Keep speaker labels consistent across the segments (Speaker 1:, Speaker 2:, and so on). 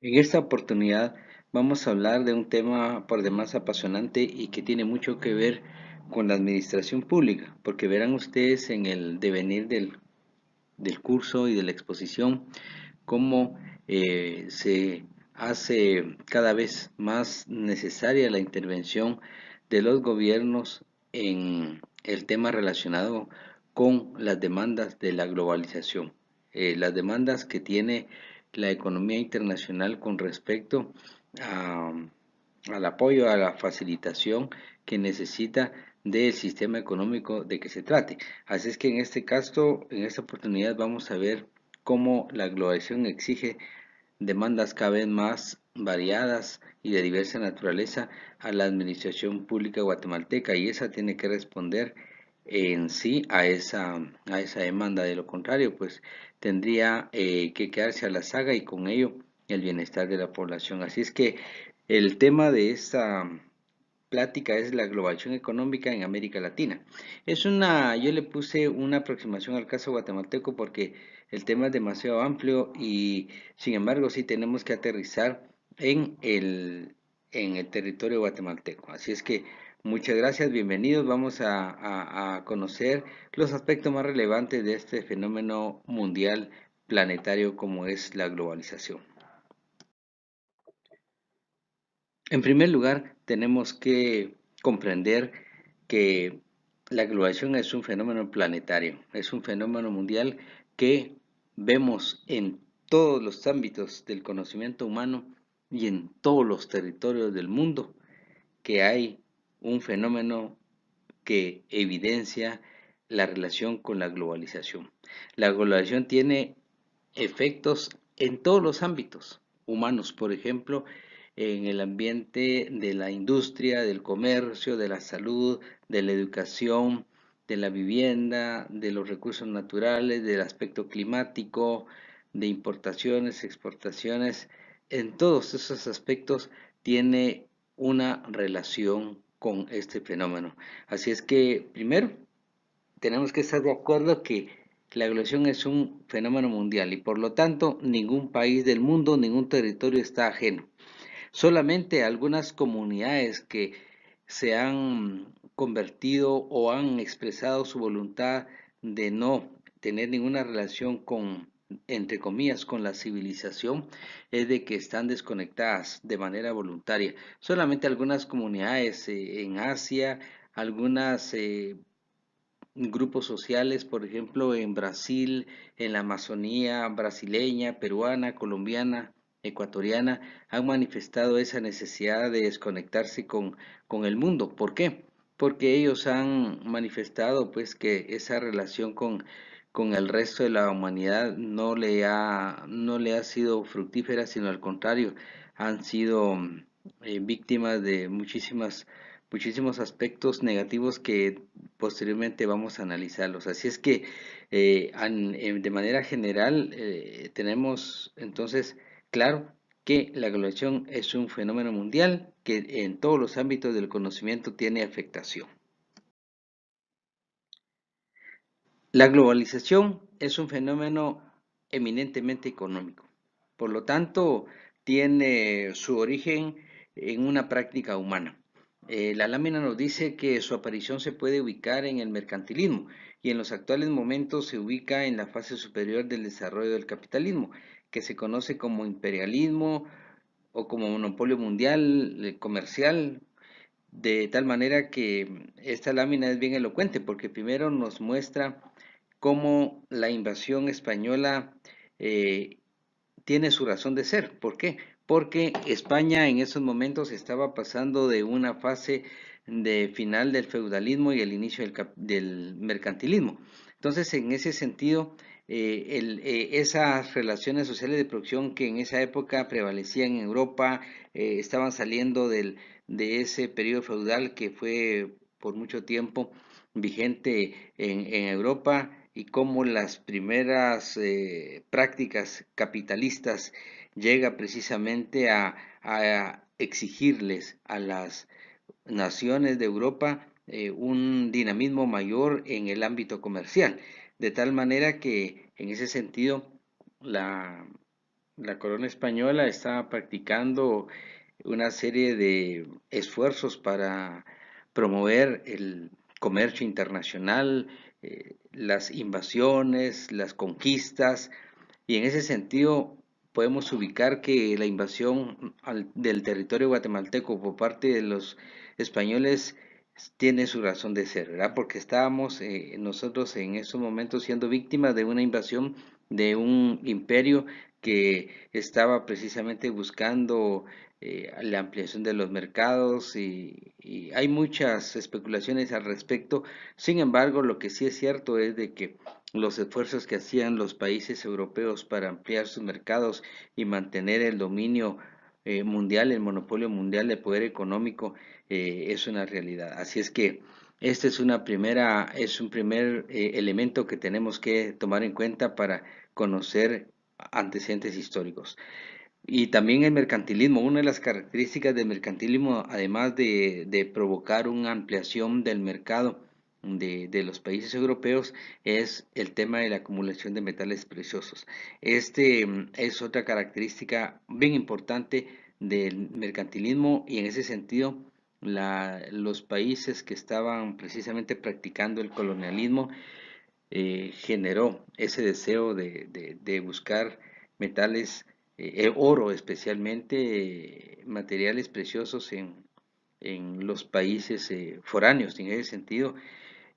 Speaker 1: En esta oportunidad vamos a hablar de un tema por demás apasionante y que tiene mucho que ver con la administración pública, porque verán ustedes en el devenir del curso y de la exposición cómo se hace cada vez más necesaria la intervención de los gobiernos en el tema relacionado con las demandas de la globalización, las demandas que tiene la economía internacional con respecto a, al apoyo, a la facilitación que necesita del sistema económico de que se trate. Así es que en este caso, en esta oportunidad vamos a ver cómo la globalización exige demandas cada vez más variadas y de diversa naturaleza a la administración pública guatemalteca, y esa tiene que responder en sí a esa demanda. De lo contrario, pues tendría que quedarse a la saga y con ello el bienestar de la población. Así es que el tema de esta plática es la globalización económica en América Latina. Yo le puse una aproximación al caso guatemalteco porque el tema es demasiado amplio y sin embargo sí tenemos que aterrizar en el territorio guatemalteco. Así es que muchas gracias, bienvenidos. Vamos a conocer los aspectos más relevantes de este fenómeno mundial planetario como es la globalización. En primer lugar, tenemos que comprender que la globalización es un fenómeno planetario, es un fenómeno mundial que vemos en todos los ámbitos del conocimiento humano y en todos los territorios del mundo, que hay un fenómeno que evidencia la relación con la globalización. La globalización tiene efectos en todos los ámbitos humanos, por ejemplo, en el ambiente de la industria, del comercio, de la salud, de la educación, de la vivienda, de los recursos naturales, del aspecto climático, de importaciones, exportaciones. En todos esos aspectos tiene una relación con este fenómeno. Así es que, primero, tenemos que estar de acuerdo que la globalización es un fenómeno mundial y por lo tanto ningún país del mundo, ningún territorio está ajeno. Solamente algunas comunidades que se han convertido o han expresado su voluntad de no tener ninguna relación con, entre comillas, con la civilización, es de que están desconectadas de manera voluntaria. Solamente algunas comunidades en Asia, algunas grupos sociales, por ejemplo, en Brasil, en la Amazonía brasileña, peruana, colombiana, ecuatoriana, han manifestado esa necesidad de desconectarse con el mundo. ¿Por qué? Porque ellos han manifestado pues que esa relación con el resto de la humanidad no le ha sido fructífera, sino al contrario, han sido víctimas de muchísimos aspectos negativos que posteriormente vamos a analizarlos. Así es que de manera general tenemos entonces claro que la globalización es un fenómeno mundial que en todos los ámbitos del conocimiento tiene afectación. La globalización es un fenómeno eminentemente económico. Por lo tanto, tiene su origen en una práctica humana. La lámina nos dice que su aparición se puede ubicar en el mercantilismo y en los actuales momentos se ubica en la fase superior del desarrollo del capitalismo, que se conoce como imperialismo o como monopolio mundial comercial, de tal manera que esta lámina es bien elocuente porque primero nos muestra cómo la invasión española eh, tiene su razón de ser. ¿Por qué? Porque España en esos momentos estaba pasando de una fase de final del feudalismo y el inicio del mercantilismo. Entonces, en ese sentido, esas relaciones sociales de producción que en esa época prevalecían en Europa, estaban saliendo de ese periodo feudal que fue por mucho tiempo vigente en Europa, y cómo las primeras prácticas capitalistas llega precisamente a exigirles a las naciones de Europa un dinamismo mayor en el ámbito comercial, de tal manera que en ese sentido la la corona española estaba practicando una serie de esfuerzos para promover el comercio internacional, las invasiones, las conquistas, y en ese sentido podemos ubicar que la invasión del territorio guatemalteco por parte de los españoles tiene su razón de ser, ¿verdad? Porque estábamos nosotros en esos momentos siendo víctimas de una invasión de un imperio que estaba precisamente buscando la ampliación de los mercados y hay muchas especulaciones al respecto. Sin embargo, lo que sí es cierto es de que los esfuerzos que hacían los países europeos para ampliar sus mercados y mantener el dominio mundial, el monopolio mundial de poder económico, es una realidad. Así es que este es un primer elemento que tenemos que tomar en cuenta para conocer antecedentes históricos. Y también el mercantilismo, una de las características del mercantilismo, además de provocar una ampliación del mercado de los países europeos, es el tema de la acumulación de metales preciosos. Este es otra característica bien importante del mercantilismo y en ese sentido los países que estaban precisamente practicando el colonialismo generó ese deseo de buscar metales, oro especialmente, materiales preciosos en los países foráneos. En ese sentido,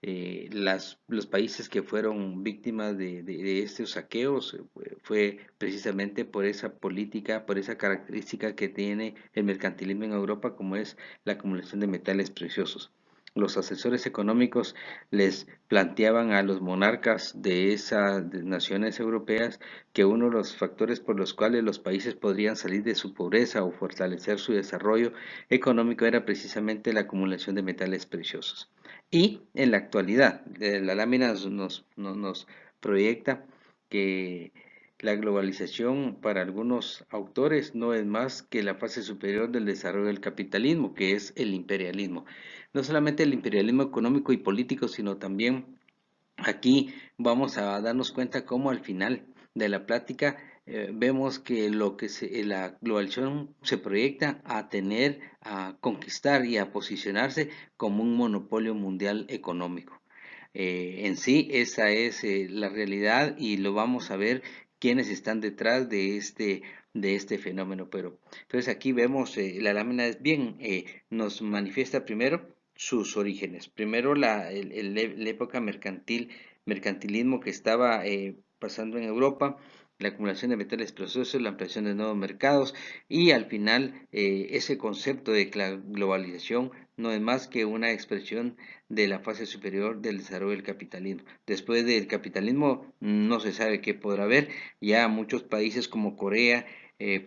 Speaker 1: los países que fueron víctimas de estos saqueos fue precisamente por esa política, por esa característica que tiene el mercantilismo en Europa, como es la acumulación de metales preciosos. Los asesores económicos les planteaban a los monarcas de esas naciones europeas que uno de los factores por los cuales los países podrían salir de su pobreza o fortalecer su desarrollo económico era precisamente la acumulación de metales preciosos. Y en la actualidad, la lámina nos proyecta que la globalización para algunos autores no es más que la fase superior del desarrollo del capitalismo, que es el imperialismo. No solamente el imperialismo económico y político, sino también aquí vamos a darnos cuenta cómo al final de la plática vemos que la globalización se proyecta a tener, a conquistar y a posicionarse como un monopolio mundial económico. En sí, esa es la realidad y lo vamos a ver quiénes están detrás de este fenómeno. Pero entonces aquí vemos, la lámina es bien, nos manifiesta primero sus orígenes. Primero la época mercantilismo que estaba pasando en Europa, la acumulación de metales preciosos, la ampliación de nuevos mercados y al final ese concepto de globalización no es más que una expresión de la fase superior del desarrollo del capitalismo. Después del capitalismo no se sabe qué podrá haber. Ya muchos países como Corea,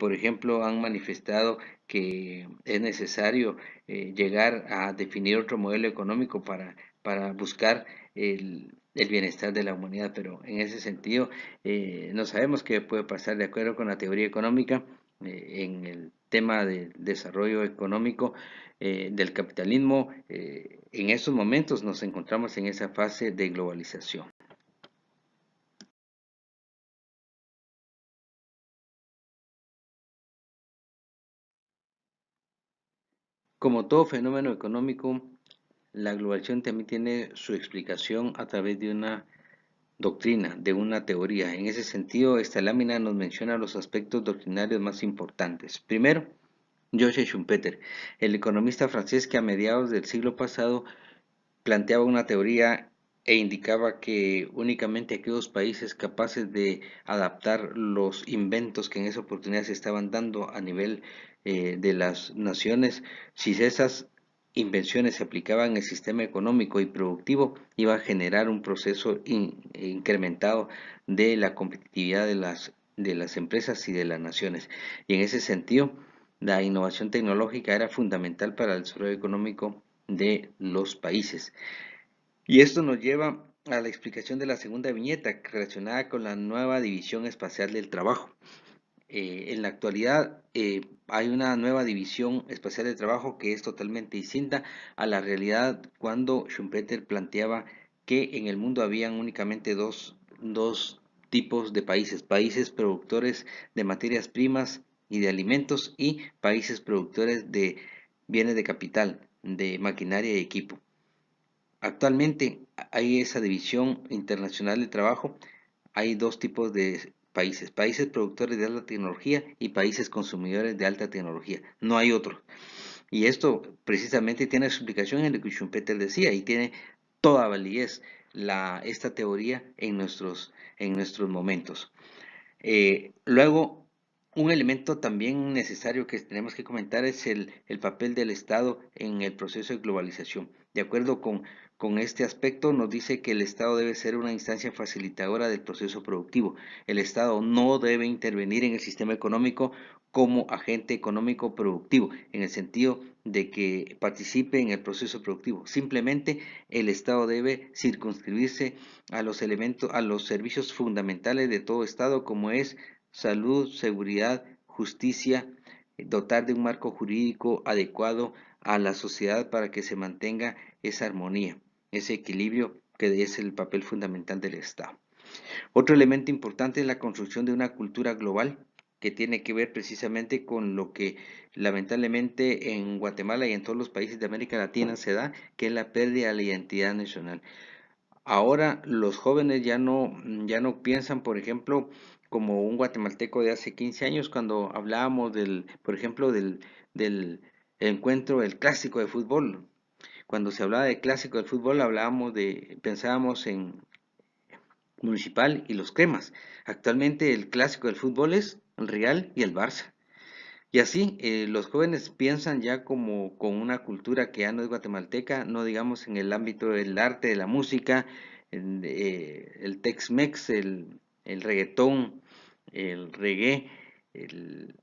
Speaker 1: por ejemplo, han manifestado que es necesario llegar a definir otro modelo económico para buscar el bienestar de la humanidad, pero en ese sentido no sabemos qué puede pasar de acuerdo con la teoría económica en el tema del desarrollo económico del capitalismo. En estos momentos nos encontramos en esa fase de globalización. Como todo fenómeno económico, la globalización también tiene su explicación a través de una doctrina, de una teoría. En ese sentido, esta lámina nos menciona los aspectos doctrinarios más importantes. Primero, Joseph Schumpeter, el economista francés que a mediados del siglo pasado planteaba una teoría e indicaba que únicamente aquellos países capaces de adaptar los inventos que en esa oportunidad se estaban dando a nivel de las naciones, si esas invenciones se aplicaban en el sistema económico y productivo, iba a generar un proceso incrementado de la competitividad de las empresas y de las naciones. Y en ese sentido, la innovación tecnológica era fundamental para el desarrollo económico de los países. Y esto nos lleva a la explicación de la segunda viñeta relacionada con la nueva división espacial del trabajo. En la actualidad hay una nueva división espacial de trabajo que es totalmente distinta a la realidad cuando Schumpeter planteaba que en el mundo habían únicamente dos tipos de países: países productores de materias primas y de alimentos, y países productores de bienes de capital, de maquinaria y equipo. Actualmente hay esa división internacional de trabajo. Hay dos tipos de países: países productores de alta tecnología y países consumidores de alta tecnología. No hay otro. Y esto precisamente tiene su explicación en lo que Schumpeter decía, y tiene toda validez esta teoría en nuestros momentos. Luego, un elemento también necesario que tenemos que comentar es el papel del Estado en el proceso de globalización. De acuerdo con este aspecto, nos dice que el Estado debe ser una instancia facilitadora del proceso productivo. El Estado no debe intervenir en el sistema económico como agente económico productivo, en el sentido de que participe en el proceso productivo. Simplemente el Estado debe circunscribirse a los elementos, a los servicios fundamentales de todo Estado, como es salud, seguridad, justicia, dotar de un marco jurídico adecuado a la sociedad para que se mantenga esa armonía, ese equilibrio que es el papel fundamental del Estado. Otro elemento importante es la construcción de una cultura global, que tiene que ver precisamente con lo que lamentablemente en Guatemala y en todos los países de América Latina se da, que es la pérdida de la identidad nacional. Ahora los jóvenes ya no piensan, por ejemplo, como un guatemalteco de hace 15 años, cuando hablábamos por ejemplo, del encuentro del clásico de fútbol. Cuando se hablaba de clásico del fútbol, pensábamos en Municipal y los Cremas. Actualmente el clásico del fútbol es el Real y el Barça. Y así, los jóvenes piensan ya como con una cultura que ya no es guatemalteca, no digamos en el ámbito del arte, de la música, el Tex-Mex, el reggaetón, el reggae, el,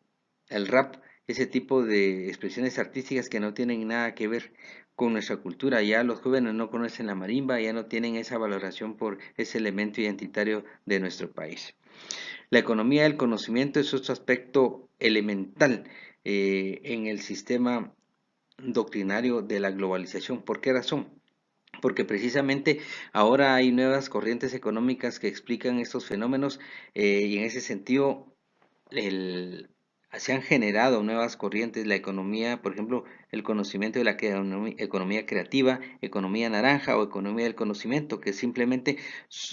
Speaker 1: el rap, ese tipo de expresiones artísticas que no tienen nada que ver con nuestra cultura. Ya los jóvenes no conocen la marimba, ya no tienen esa valoración por ese elemento identitario de nuestro país. La economía del conocimiento es otro aspecto elemental en el sistema doctrinario de la globalización. ¿Por qué razón? Porque precisamente ahora hay nuevas corrientes económicas que explican estos fenómenos, y en ese sentido el- se han generado nuevas corrientes: la economía, por ejemplo, el conocimiento de la economía creativa, economía naranja o economía del conocimiento, que simplemente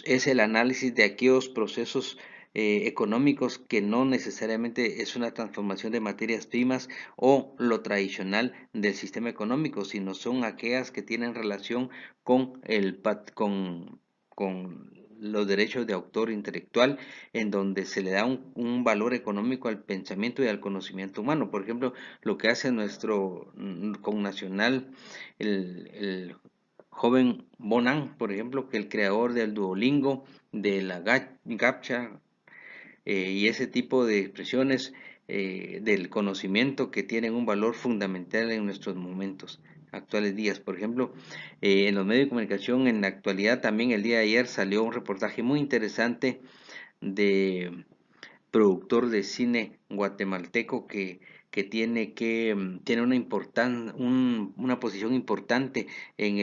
Speaker 1: es el análisis de aquellos procesos económicos que no necesariamente es una transformación de materias primas o lo tradicional del sistema económico, sino son aquellas que tienen relación con con los derechos de autor intelectual, en donde se le da un valor económico al pensamiento y al conocimiento humano. Por ejemplo, lo que hace nuestro connacional, el joven Bonan, por ejemplo, que el creador del Duolingo, de la GAPTCHA, y ese tipo de expresiones del conocimiento que tienen un valor fundamental en nuestros momentos actuales días. Por ejemplo, en los medios de comunicación en la actualidad, también el día de ayer salió un reportaje muy interesante de productor de cine guatemalteco tiene una posición importante en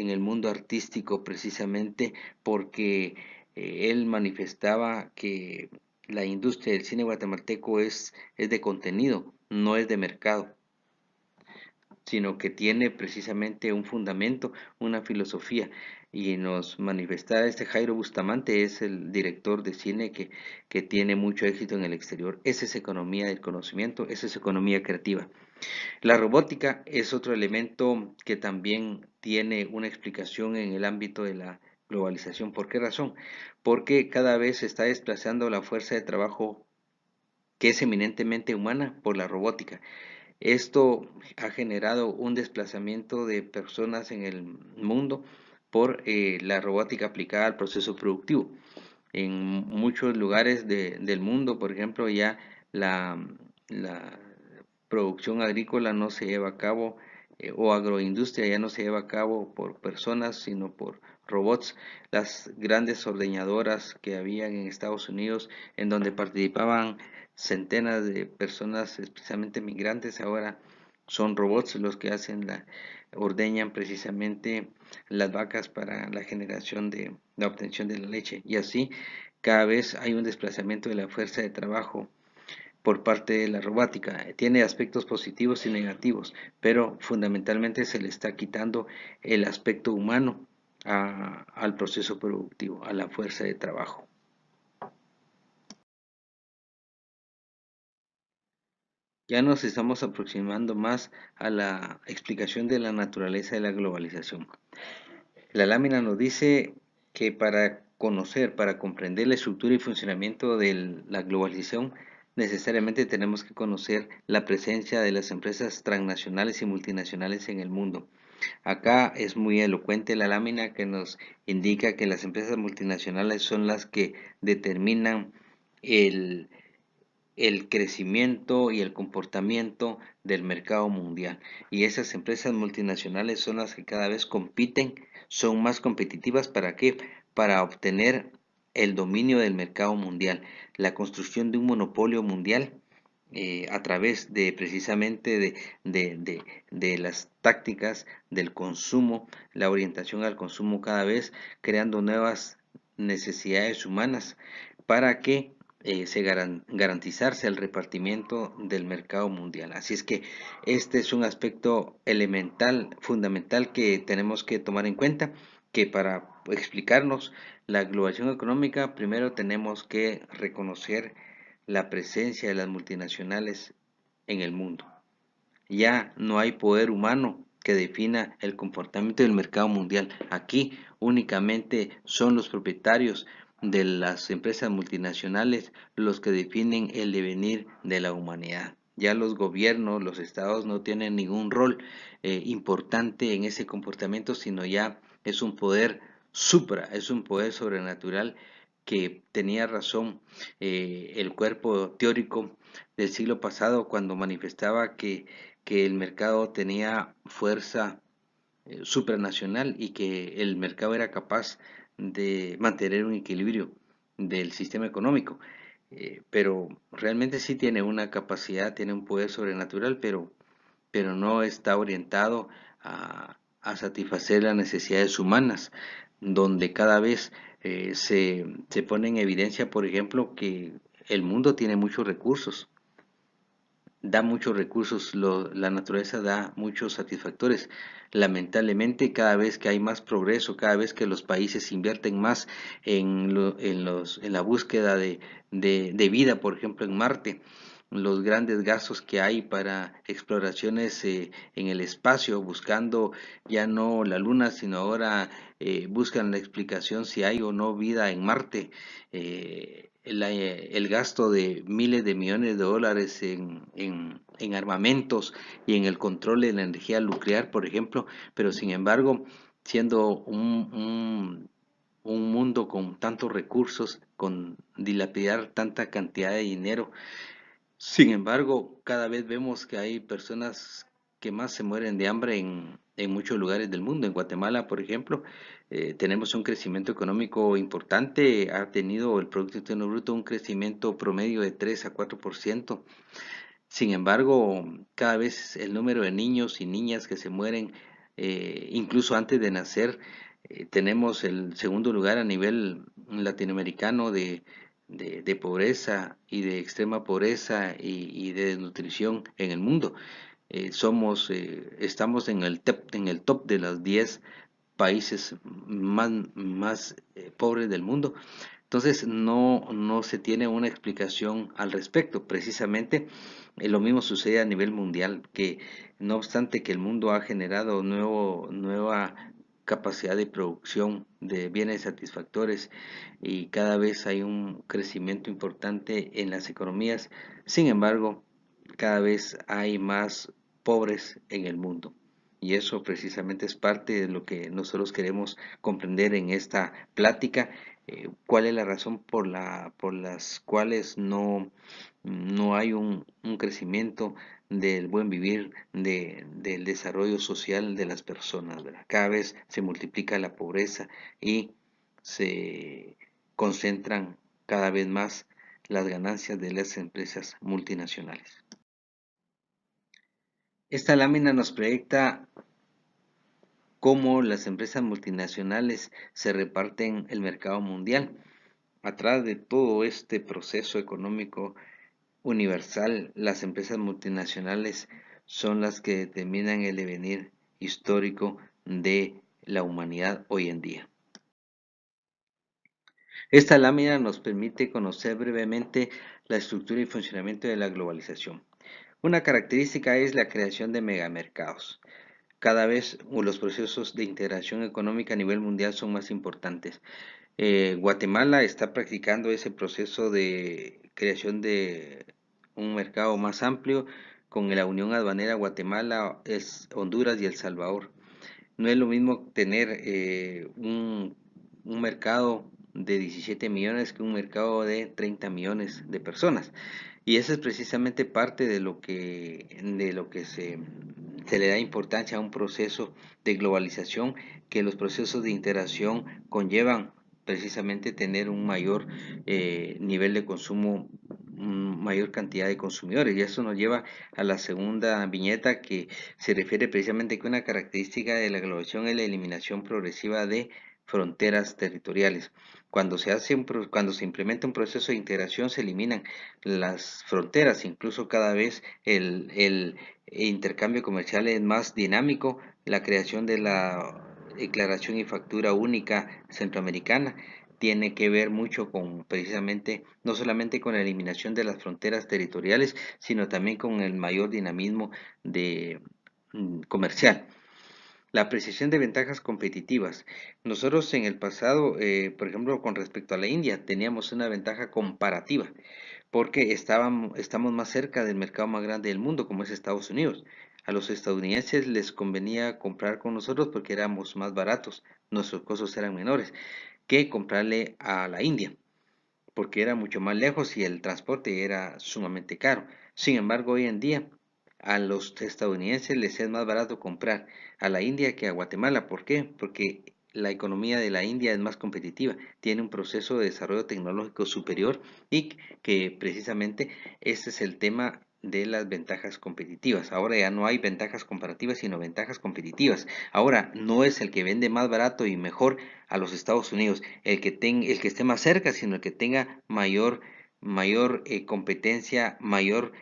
Speaker 1: el mundo artístico, precisamente porque él manifestaba que la industria del cine guatemalteco es de contenido, no es de mercado, sino que tiene precisamente un fundamento, una filosofía. Y nos manifestaba Jairo Bustamante, es el director de cine que tiene mucho éxito en el exterior. Esa es economía del conocimiento, esa es economía creativa. La robótica es otro elemento que también tiene una explicación en el ámbito de la globalización. ¿Por qué razón? Porque cada vez se está desplazando la fuerza de trabajo que es eminentemente humana por la robótica. Esto ha generado un desplazamiento de personas en el mundo por la robótica aplicada al proceso productivo. En muchos lugares del mundo, por ejemplo, ya la, la producción agrícola no se lleva a cabo, o agroindustria ya no se lleva a cabo por personas, sino por robots. Las grandes ordeñadoras que habían en Estados Unidos, en donde participaban centenas de personas, especialmente migrantes, ahora son robots los que ordeñan precisamente las vacas para la generación de la obtención de la leche. Y así cada vez hay un desplazamiento de la fuerza de trabajo por parte de la robótica. Tiene aspectos positivos y negativos, pero fundamentalmente se le está quitando el aspecto humano al proceso productivo, a la fuerza de trabajo. Ya nos estamos aproximando más a la explicación de la naturaleza de la globalización. La lámina nos dice que para conocer, para comprender la estructura y funcionamiento de la globalización, necesariamente tenemos que conocer la presencia de las empresas transnacionales y multinacionales en el mundo. Acá es muy elocuente la lámina que nos indica que las empresas multinacionales son las que determinan el, el crecimiento y el comportamiento del mercado mundial. Y esas empresas multinacionales son las que cada vez compiten, son más competitivas. ¿Para qué? Para obtener el dominio del mercado mundial, la construcción de un monopolio mundial a través de precisamente de las tácticas del consumo, la orientación al consumo cada vez creando nuevas necesidades humanas para que garantizarse el repartimiento del mercado mundial. Así es que este es un aspecto elemental, fundamental que tenemos que tomar en cuenta, que para explicarnos la globalización económica, primero tenemos que reconocer la presencia de las multinacionales en el mundo. Ya no hay poder humano que defina el comportamiento del mercado mundial. Aquí únicamente son los propietarios de las empresas multinacionales los que definen el devenir de la humanidad. Ya los gobiernos, los estados no tienen ningún rol importante en ese comportamiento, sino ya es un poder supra, es un poder sobrenatural que tenía razón el cuerpo teórico del siglo pasado cuando manifestaba que el mercado tenía fuerza supranacional y que el mercado era capaz de mantener un equilibrio del sistema económico. Pero realmente sí tiene una capacidad, tiene un poder sobrenatural, pero no está orientado a satisfacer las necesidades humanas, donde cada vez se pone en evidencia, por ejemplo, que el mundo tiene muchos recursos, da muchos recursos, la naturaleza da muchos satisfactores. Lamentablemente, cada vez que hay más progreso, cada vez que los países invierten más en la búsqueda de vida, por ejemplo, en Marte, los grandes gastos que hay para exploraciones en el espacio, buscando ya no la Luna, sino ahora buscan la explicación si hay o no vida en Marte. El gasto de miles de millones de dólares en armamentos y en el control de la energía nuclear, por ejemplo, pero sin embargo, siendo un mundo con tantos recursos, con dilapidar tanta cantidad de dinero, sin embargo, cada vez vemos que hay personas que más se mueren de hambre en muchos lugares del mundo. En Guatemala, por ejemplo, tenemos un crecimiento económico importante. Ha tenido el Producto Interno Bruto un crecimiento promedio de 3 a 4%. Sin embargo, cada vez el número de niños y niñas que se mueren, incluso antes de nacer, tenemos el segundo lugar a nivel latinoamericano de pobreza y de extrema pobreza y de desnutrición en el mundo. Estamos en el top de los 10 países más pobres del mundo. Entonces no se tiene una explicación al respecto. Precisamente lo mismo sucede a nivel mundial, que no obstante que el mundo ha generado nueva capacidad de producción de bienes satisfactores y cada vez hay un crecimiento importante en las economías, sin embargo, cada vez hay más pobres en el mundo. Y eso precisamente es parte de lo que nosotros queremos comprender en esta plática. ¿Cuál es la razón por las cuales no hay un crecimiento del buen vivir, del desarrollo social de las personas, ¿verdad? Cada vez se multiplica la pobreza y se concentran cada vez más las ganancias de las empresas multinacionales. Esta lámina nos proyecta cómo las empresas multinacionales se reparten el mercado mundial. atrás de todo este proceso económico universal, las empresas multinacionales son las que determinan el devenir histórico de la humanidad hoy en día. Esta lámina nos permite conocer brevemente la estructura y funcionamiento de la globalización. Una característica es la creación de megamercados. Cada vez los procesos de integración económica a nivel mundial son más importantes. Guatemala está practicando ese proceso de creación de un mercado más amplio con la Unión Aduanera Guatemala, Honduras y El Salvador. No es lo mismo tener un mercado de 17 millones que un mercado de 30 millones de personas. Y eso es precisamente parte de lo que se le da importancia a un proceso de globalización, que los procesos de integración conllevan precisamente tener un mayor nivel de consumo, mayor cantidad de consumidores. Y eso nos lleva a la segunda viñeta, que se refiere precisamente a que una característica de la globalización es la eliminación progresiva de fronteras territoriales. Cuando se implementa un proceso de integración, se eliminan las fronteras, incluso cada vez el intercambio comercial es más dinámico. La creación de la declaración y factura única centroamericana tiene que ver mucho con, precisamente, no solamente con la eliminación de las fronteras territoriales, sino también con el mayor dinamismo de comercial. La apreciación de ventajas competitivas. Nosotros en el pasado, por ejemplo, con respecto a la India, teníamos una ventaja comparativa porque estamos más cerca del mercado más grande del mundo, como es Estados Unidos. A los estadounidenses les convenía comprar con nosotros porque éramos más baratos, nuestros costos eran menores, que comprarle a la India, porque era mucho más lejos y el transporte era sumamente caro. Sin embargo, hoy en día a los estadounidenses les es más barato comprar a la India que a Guatemala. ¿Por qué? Porque la economía de la India es más competitiva, tiene un proceso de desarrollo tecnológico superior y que precisamente este es el tema de las ventajas competitivas. Ahora ya no hay ventajas comparativas, sino ventajas competitivas. Ahora no es el que vende más barato y mejor a los Estados Unidos el que esté más cerca, sino el que tenga mayor competencia, mayor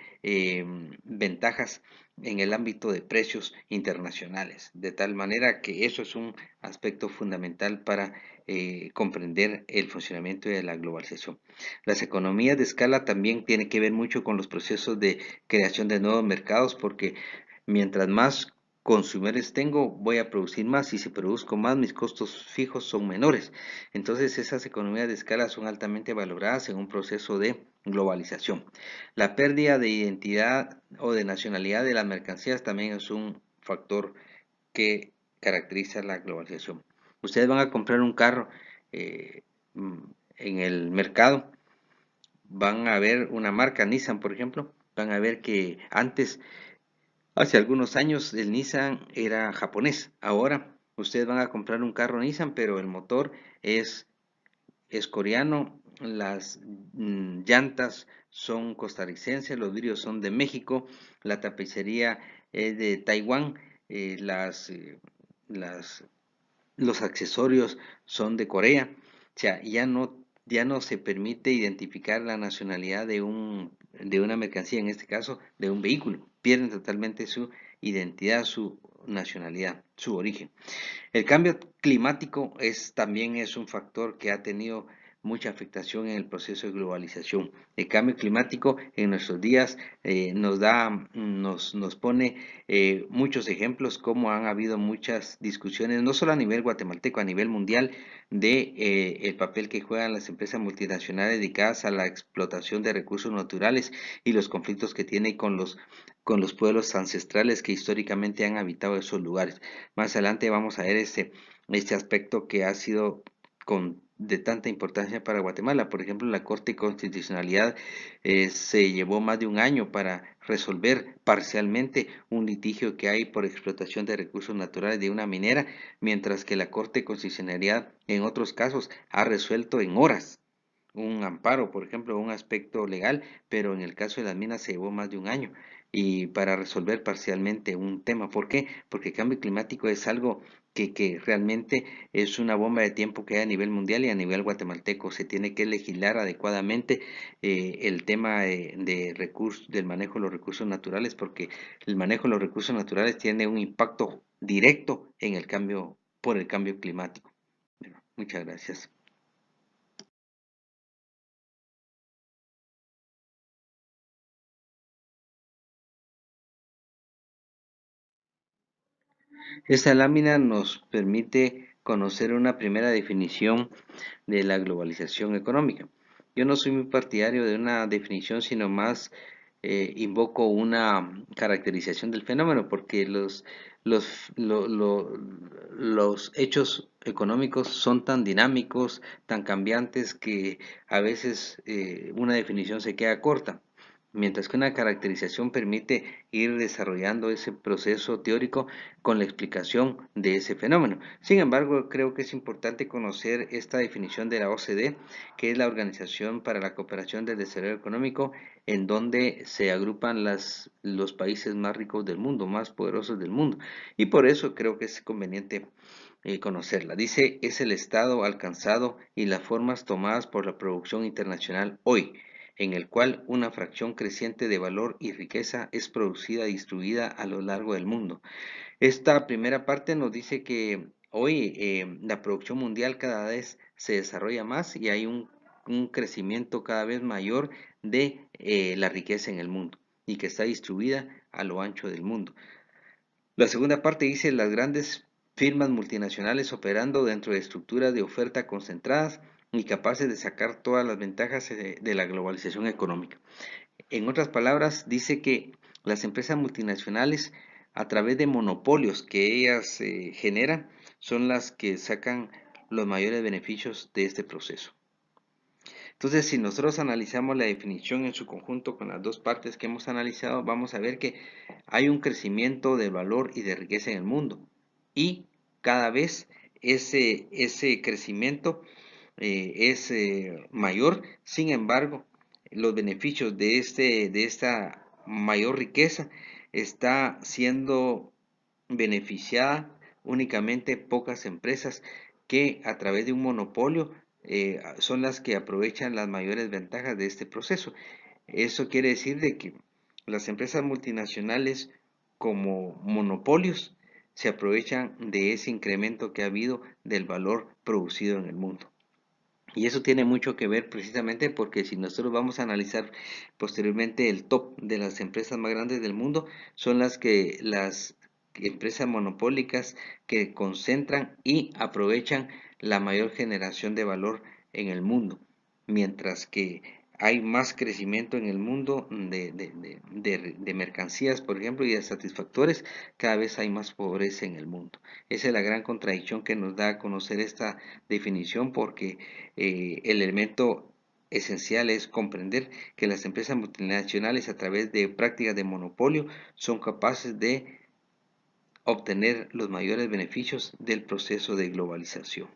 Speaker 1: ventajas en el ámbito de precios internacionales, de tal manera que eso es un aspecto fundamental para comprender el funcionamiento de la globalización. Las economías de escala también tienen que ver mucho con los procesos de creación de nuevos mercados, porque mientras más consumidores tengo, voy a producir más, y si produzco más, mis costos fijos son menores. Entonces, esas economías de escala son altamente valoradas en un proceso de globalización. La pérdida de identidad o de nacionalidad de las mercancías también es un factor que caracteriza la globalización. Ustedes van a comprar un carro eh, en el mercado, van a ver una marca Nissan, por ejemplo, van a ver que antes, hace algunos años, el Nissan era japonés. Ahora ustedes van a comprar un carro Nissan, pero el motor es coreano, las llantas son costarricenses, los vidrios son de México, la tapicería es de Taiwán, eh, las, eh, las, los accesorios son de Corea. O sea, ya no se permite identificar la nacionalidad de una mercancía, en este caso de un vehículo. Pierden totalmente su identidad, su nacionalidad, su origen. El cambio climático también es un factor que ha tenido mucha afectación en el proceso de globalización. El cambio climático en nuestros días nos pone muchos ejemplos, como han habido muchas discusiones, no solo a nivel guatemalteco, a nivel mundial, de el papel que juegan las empresas multinacionales dedicadas a la explotación de recursos naturales y los conflictos que tiene con los pueblos ancestrales que históricamente han habitado esos lugares. Más adelante vamos a ver este aspecto que ha sido de tanta importancia para Guatemala. Por ejemplo, la Corte de Constitucionalidad se llevó más de un año para resolver parcialmente un litigio que hay por explotación de recursos naturales de una minera, mientras que la Corte de Constitucionalidad en otros casos ha resuelto en horas un amparo, por ejemplo, un aspecto legal, pero en el caso de las minas se llevó más de un año y para resolver parcialmente un tema. ¿Por qué? Porque el cambio climático es algo que realmente es una bomba de tiempo que hay a nivel mundial y a nivel guatemalteco. Se tiene que legislar adecuadamente el tema de recursos, del manejo de los recursos naturales, porque el manejo de los recursos naturales tiene un impacto directo en el cambio, por el cambio climático. Bueno, muchas gracias. Esta lámina nos permite conocer una primera definición de la globalización económica. Yo no soy muy partidario de una definición, sino más invoco una caracterización del fenómeno, porque los, lo- lo- los hechos económicos son tan dinámicos, tan cambiantes, que a veces una definición se queda corta. Mientras que una caracterización permite ir desarrollando ese proceso teórico con la explicación de ese fenómeno. Sin embargo, creo que es importante conocer esta definición de la OCDE, que es la Organización para la Cooperación del Desarrollo Económico, en donde se agrupan los países más ricos del mundo, más poderosos del mundo. Y por eso creo que es conveniente conocerla. Dice, es el estado alcanzado y las formas tomadas por la producción internacional hoy, en el cual una fracción creciente de valor y riqueza es producida y distribuida a lo largo del mundo. Esta primera parte nos dice que hoy la producción mundial cada vez se desarrolla más y hay un crecimiento cada vez mayor de la riqueza en el mundo y que está distribuida a lo ancho del mundo. La segunda parte dice las grandes firmas multinacionales operando dentro de estructuras de oferta concentradas y capaces de sacar todas las ventajas de la globalización económica. En otras palabras, dice que las empresas multinacionales, a través de monopolios que ellas generan, son las que sacan los mayores beneficios de este proceso. Entonces, si nosotros analizamos la definición en su conjunto con las dos partes que hemos analizado, vamos a ver que hay un crecimiento de valor y de riqueza en el mundo. Y cada vez ese crecimiento es mayor. Sin embargo, los beneficios de esta mayor riqueza está siendo beneficiada únicamente pocas empresas que a través de un monopolio son las que aprovechan las mayores ventajas de este proceso. Eso quiere decir de que las empresas multinacionales como monopolios se aprovechan de ese incremento que ha habido del valor producido en el mundo. Y eso tiene mucho que ver precisamente porque si nosotros vamos a analizar posteriormente el top de las empresas más grandes del mundo, son las empresas monopólicas que concentran y aprovechan la mayor generación de valor en el mundo, mientras que hay más crecimiento en el mundo de mercancías, por ejemplo, y de satisfactores, cada vez hay más pobreza en el mundo. Esa es la gran contradicción que nos da a conocer esta definición, porque el elemento esencial es comprender que las empresas multinacionales, a través de prácticas de monopolio, son capaces de obtener los mayores beneficios del proceso de globalización.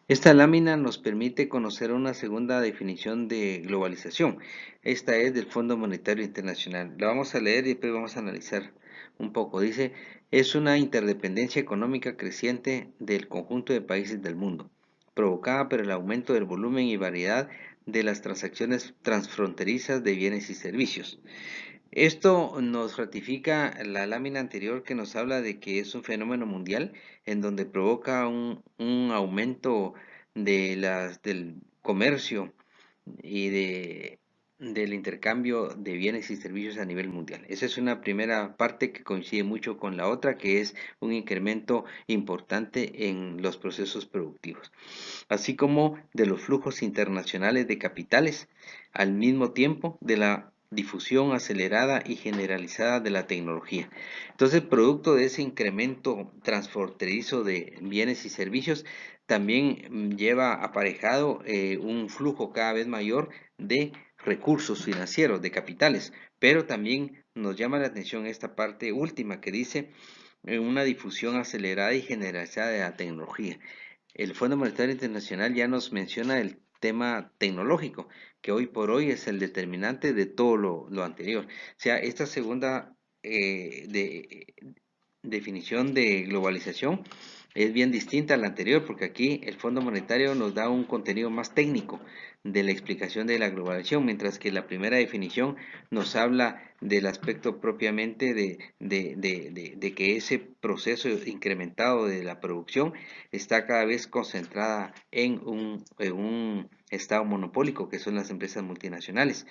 Speaker 1: Esta lámina nos permite conocer una segunda definición de globalización. Esta es del Fondo Monetario Internacional. La vamos a leer y después vamos a analizar un poco. Dice, es una interdependencia económica creciente del conjunto de países del mundo, provocada por el aumento del volumen y variedad de las transacciones transfronterizas de bienes y servicios. Esto nos ratifica la lámina anterior que nos habla de que es un fenómeno mundial en donde provoca un aumento del comercio y del intercambio de bienes y servicios a nivel mundial. Esa es una primera parte que coincide mucho con la otra, que es un incremento importante en los procesos productivos, así como de los flujos internacionales de capitales, al mismo tiempo de la difusión acelerada y generalizada de la tecnología. Entonces, producto de ese incremento transfronterizo de bienes y servicios, también lleva aparejado un flujo cada vez mayor de recursos financieros, de capitales, pero también nos llama la atención esta parte última que dice una difusión acelerada y generalizada de la tecnología. El Fondo Monetario Internacional ya nos menciona el tema tecnológico, que hoy por hoy es el determinante de todo lo anterior. O sea, esta segunda definición de globalización es bien distinta a la anterior, porque aquí el Fondo Monetario nos da un contenido más técnico de la explicación de la globalización, mientras que la primera definición nos habla del aspecto propiamente de que ese proceso incrementado de la producción está cada vez concentrada en un estado monopólico, que son las empresas multinacionales.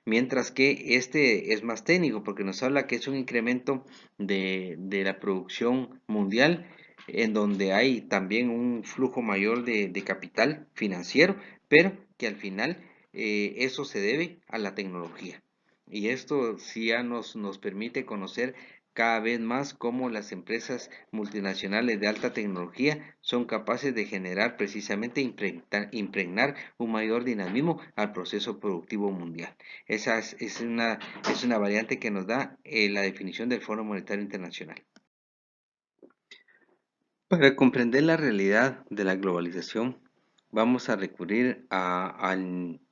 Speaker 1: Mientras que este es más técnico porque nos habla que es un incremento de la producción mundial en donde hay también un flujo mayor de capital financiero, pero que al final eso se debe a la tecnología. Y esto sí ya nos permite conocer cada vez más cómo las empresas multinacionales de alta tecnología son capaces de generar precisamente impregnar un mayor dinamismo al proceso productivo mundial. Esa es una variante que nos da la definición del Fondo Monetario Internacional. Para comprender la realidad de la globalización, vamos a recurrir a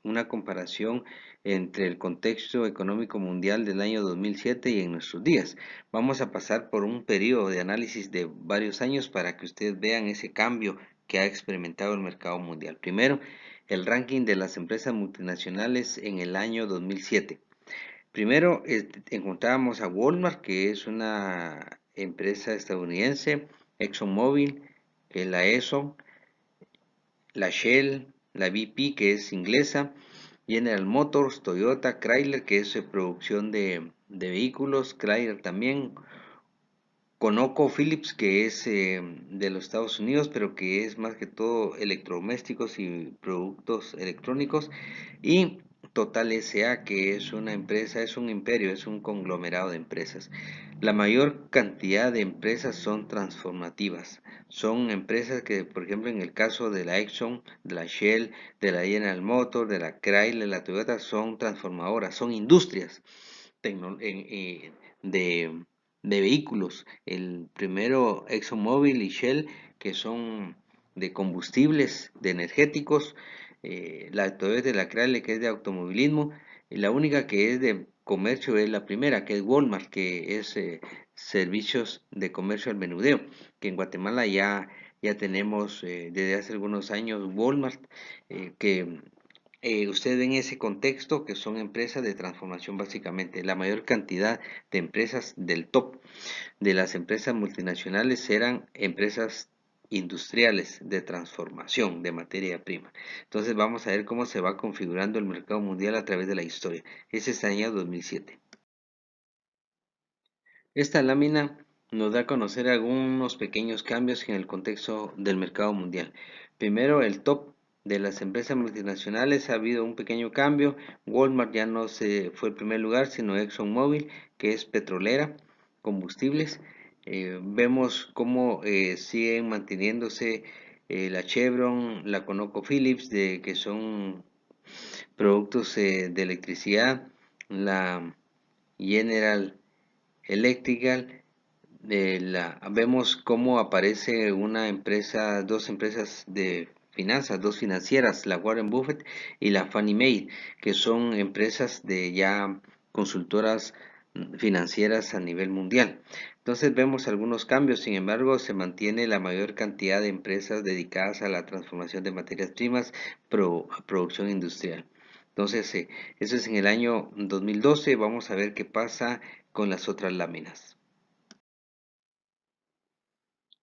Speaker 1: una comparación entre el contexto económico mundial del año 2007 y en nuestros días. Vamos a pasar por un periodo de análisis de varios años para que ustedes vean ese cambio que ha experimentado el mercado mundial. Primero, el ranking de las empresas multinacionales en el año 2007. Primero encontrábamos a Walmart, que es una empresa estadounidense, ExxonMobil, que es la Exxon, la Shell, la BP, que es inglesa, General Motors, Toyota, Chrysler, que es producción de vehículos, Chrysler también, ConocoPhillips, que es de los Estados Unidos, pero que es más que todo electrodomésticos y productos electrónicos, y Total S.A., que es una empresa, es un imperio, es un conglomerado de empresas. La mayor cantidad de empresas son transformativas. Son empresas que, por ejemplo, en el caso de la Exxon, de la Shell, de la General Motors, de la Chrysler, de la Toyota, son transformadoras, son industrias de de vehículos. El primero ExxonMobil y Shell, que son de combustibles, de energéticos. La Toyota y la Chrysler, que es de automovilismo. Y la única que es de comercio es la primera, que es Walmart, que es servicios de comercio al menudeo, que en Guatemala ya tenemos desde hace algunos años Walmart, que ustedes ven ese contexto que son empresas de transformación básicamente. La mayor cantidad de empresas del top de las empresas multinacionales eran empresas industriales de transformación de materia prima. Entonces vamos a ver cómo se va configurando el mercado mundial a través de la historia. Ese es el año 2007. Esta lámina nos da a conocer algunos pequeños cambios en el contexto del mercado mundial. Primero, el top de las empresas multinacionales ha habido un pequeño cambio. Walmart ya no se fue el primer lugar, sino ExxonMobil, que es petrolera, combustibles. Vemos cómo siguen manteniéndose la Chevron, la ConocoPhillips, que son productos de electricidad, la General Electrical, vemos cómo aparece una empresa, dos empresas de finanzas, dos financieras, la Warren Buffett y la Fannie Mae, que son empresas de ya consultoras financieras a nivel mundial. Entonces vemos algunos cambios, sin embargo se mantiene la mayor cantidad de empresas dedicadas a la transformación de materias primas, producción industrial. Entonces, eso es en el año 2012. Vamos a ver qué pasa con las otras láminas.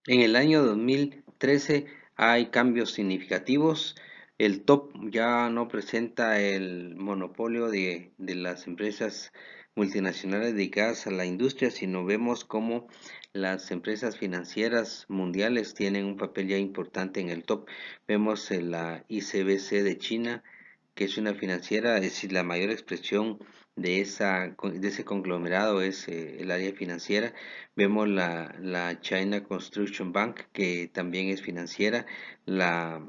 Speaker 1: En el año 2013 hay cambios significativos. El top ya no presenta el monopolio de las empresas multinacionales dedicadas a la industria, sino vemos cómo las empresas financieras mundiales tienen un papel ya importante en el top. Vemos la ICBC de China, que es una financiera, es decir, la mayor expresión de ese conglomerado es el área financiera. Vemos la China Construction Bank, que también es financiera, la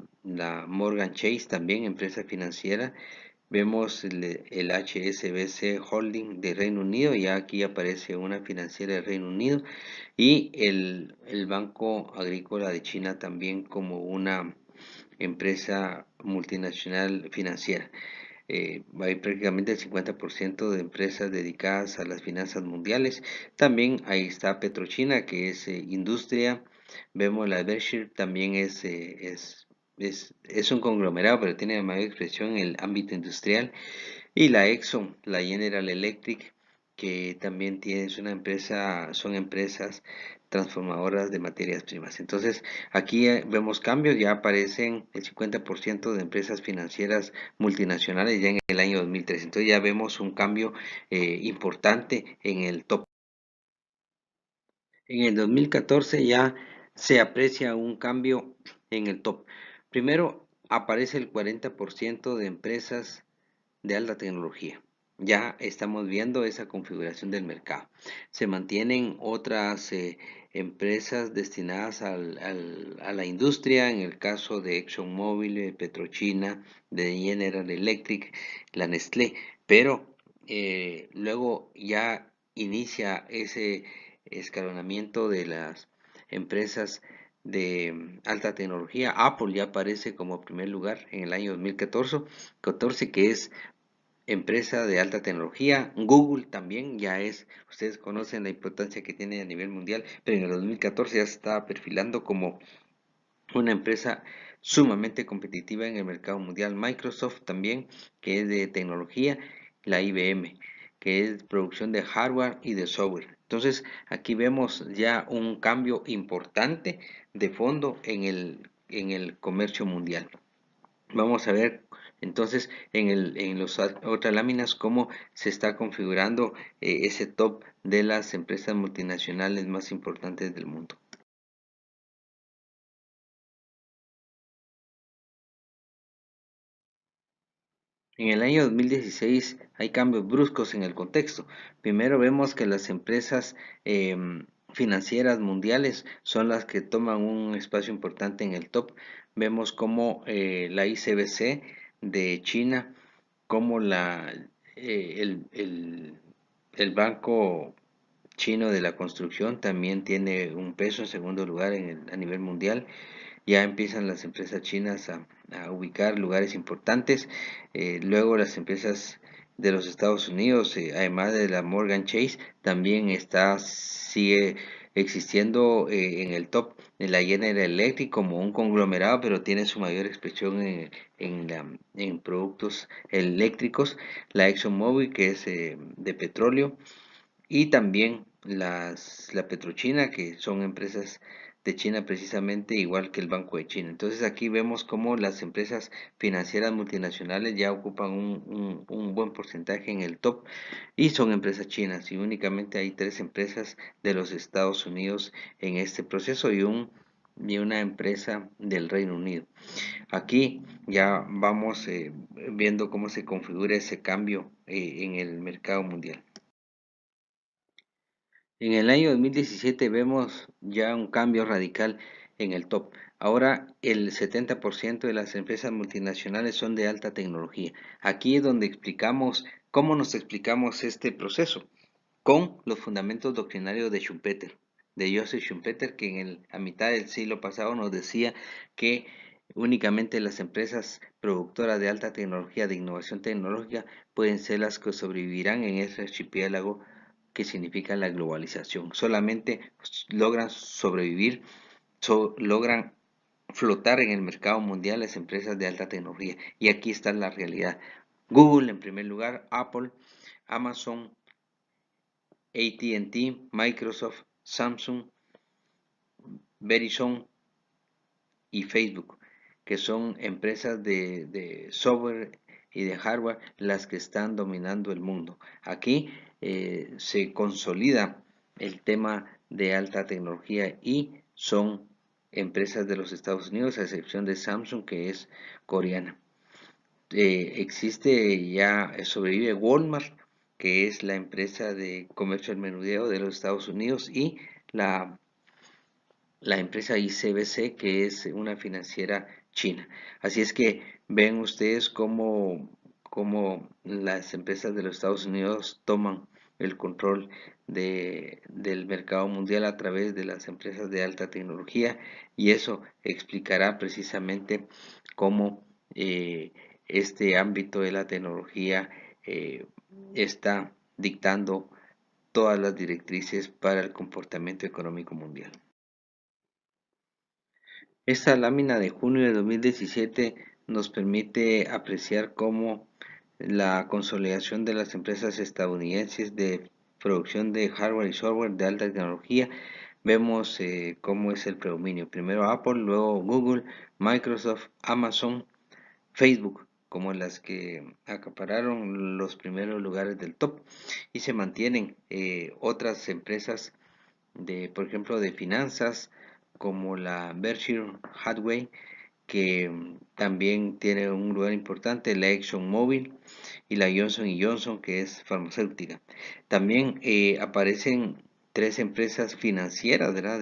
Speaker 1: Morgan Chase, también empresa financiera. Vemos el HSBC Holding de Reino Unido, ya aquí aparece una financiera de Reino Unido, y el Banco Agrícola de China también como una empresa multinacional financiera. hay prácticamente el 50% de empresas dedicadas a las finanzas mundiales. También ahí está PetroChina, que es industria. Vemos la Berkshire, también es un conglomerado, pero tiene mayor expresión en el ámbito industrial. Y la Exxon, la General Electric, que también tiene, es una empresa, son empresas transformadoras de materias primas. Entonces, aquí vemos cambios, ya aparecen el 50% de empresas financieras multinacionales ya en el año 2003. Entonces ya vemos un cambio importante en el top. En el 2014 ya se aprecia un cambio en el top. Primero aparece el 40% de empresas de alta tecnología. Ya estamos viendo esa configuración del mercado. Se mantienen otras empresas destinadas a la industria, en el caso de ExxonMobil, PetroChina, de General Electric, la Nestlé, pero luego ya inicia ese escalonamiento de las empresas de alta tecnología. Apple ya aparece como primer lugar en el año 2014, que es empresa de alta tecnología. Google también ya es, ustedes conocen la importancia que tiene a nivel mundial, pero en el 2014 ya se estaba perfilando como una empresa sumamente competitiva en el mercado mundial. Microsoft también, que es de tecnología, la IBM, que es producción de hardware y de software. Entonces, aquí vemos ya un cambio importante de fondo en el comercio mundial. Vamos a ver entonces en las otras láminas cómo se está configurando ese top de las empresas multinacionales más importantes del mundo. En el año 2016 hay cambios bruscos en el contexto. Primero vemos que las empresas financieras mundiales son las que toman un espacio importante en el top. Vemos como la ICBC de China, como el Banco Chino de la Construcción también tiene un peso en segundo lugar a nivel mundial. Ya empiezan las empresas chinas a ubicar lugares importantes. Luego las empresas de los Estados Unidos, además de la Morgan Chase, también sigue existiendo en el top de la General Electric como un conglomerado, pero tiene su mayor expresión en productos eléctricos. La ExxonMobil, que es de petróleo, y también la Petrochina, que son empresas de China precisamente igual que el Banco de China. Entonces aquí vemos cómo las empresas financieras multinacionales ya ocupan un buen porcentaje en el top y son empresas chinas y únicamente hay tres empresas de los Estados Unidos en este proceso y una empresa del Reino Unido. Aquí ya vamos viendo cómo se configura ese cambio en el mercado mundial. En el año 2017 vemos ya un cambio radical en el top. Ahora el 70% de las empresas multinacionales son de alta tecnología. Aquí es donde explicamos cómo nos explicamos este proceso con los fundamentos doctrinarios de Schumpeter, de Joseph Schumpeter, que a mitad del siglo pasado nos decía que únicamente las empresas productoras de alta tecnología, de innovación tecnológica, pueden ser las que sobrevivirán en ese archipiélago que significa la globalización. Solamente logran sobrevivir, logran flotar en el mercado mundial las empresas de alta tecnología. Y aquí está la realidad. Google en primer lugar, Apple, Amazon, AT&T, Microsoft, Samsung, Verizon y Facebook, que son empresas de software y de hardware las que están dominando el mundo. Aquí se consolida el tema de alta tecnología y son empresas de los Estados Unidos, a excepción de Samsung, que es coreana. Existe ya, sobrevive Walmart, que es la empresa de comercio al menudeo de los Estados Unidos, y la la empresa ICBC, que es una financiera china. Así es que ven ustedes cómo las empresas de los Estados Unidos toman el control del mercado mundial a través de las empresas de alta tecnología, y eso explicará precisamente cómo este ámbito de la tecnología está dictando todas las directrices para el comportamiento económico mundial. Esta lámina de junio de 2017 nos permite apreciar cómo la consolidación de las empresas estadounidenses de producción de hardware y software de alta tecnología. Vemos cómo es el predominio. Primero Apple, luego Google, Microsoft, Amazon, Facebook, como las que acapararon los primeros lugares del top, y se mantienen otras empresas de, por ejemplo, de finanzas como la Berkshire Hathaway, que también tiene un lugar importante, la ExxonMobil y la Johnson Johnson, que es farmacéutica. También aparecen tres empresas financieras, ¿verdad?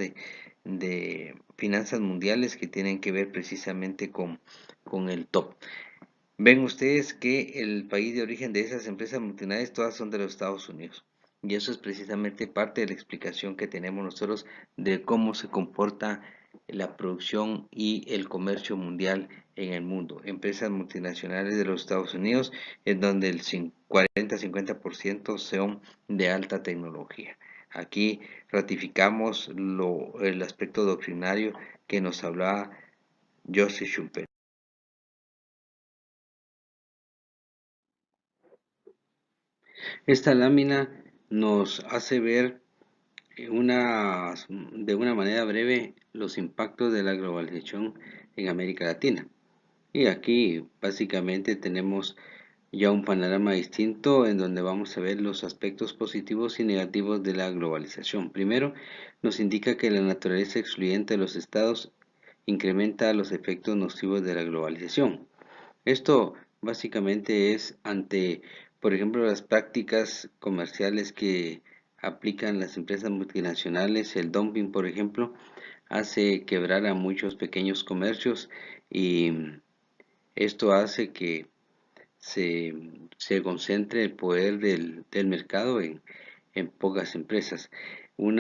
Speaker 1: De finanzas mundiales que tienen que ver precisamente con el top. Ven ustedes que el país de origen de esas empresas multinacionales todas son de los Estados Unidos. Y eso es precisamente parte de la explicación que tenemos nosotros de cómo se comporta la producción y el comercio mundial en el mundo. Empresas multinacionales de los Estados Unidos, en donde el 40-50% son de alta tecnología. Aquí ratificamos el aspecto doctrinario que nos hablaba Joseph Schumpeter. Esta lámina nos hace ver de una manera breve los impactos de la globalización en América Latina. Y aquí básicamente tenemos ya un panorama distinto en donde vamos a ver los aspectos positivos y negativos de la globalización. Primero, nos indica que la naturaleza excluyente de los estados incrementa los efectos nocivos de la globalización. Esto básicamente es ante, por ejemplo, las prácticas comerciales que aplican las empresas multinacionales. El dumping, por ejemplo, hace quebrar a muchos pequeños comercios y esto hace que se, se concentre el poder del mercado en pocas empresas. Un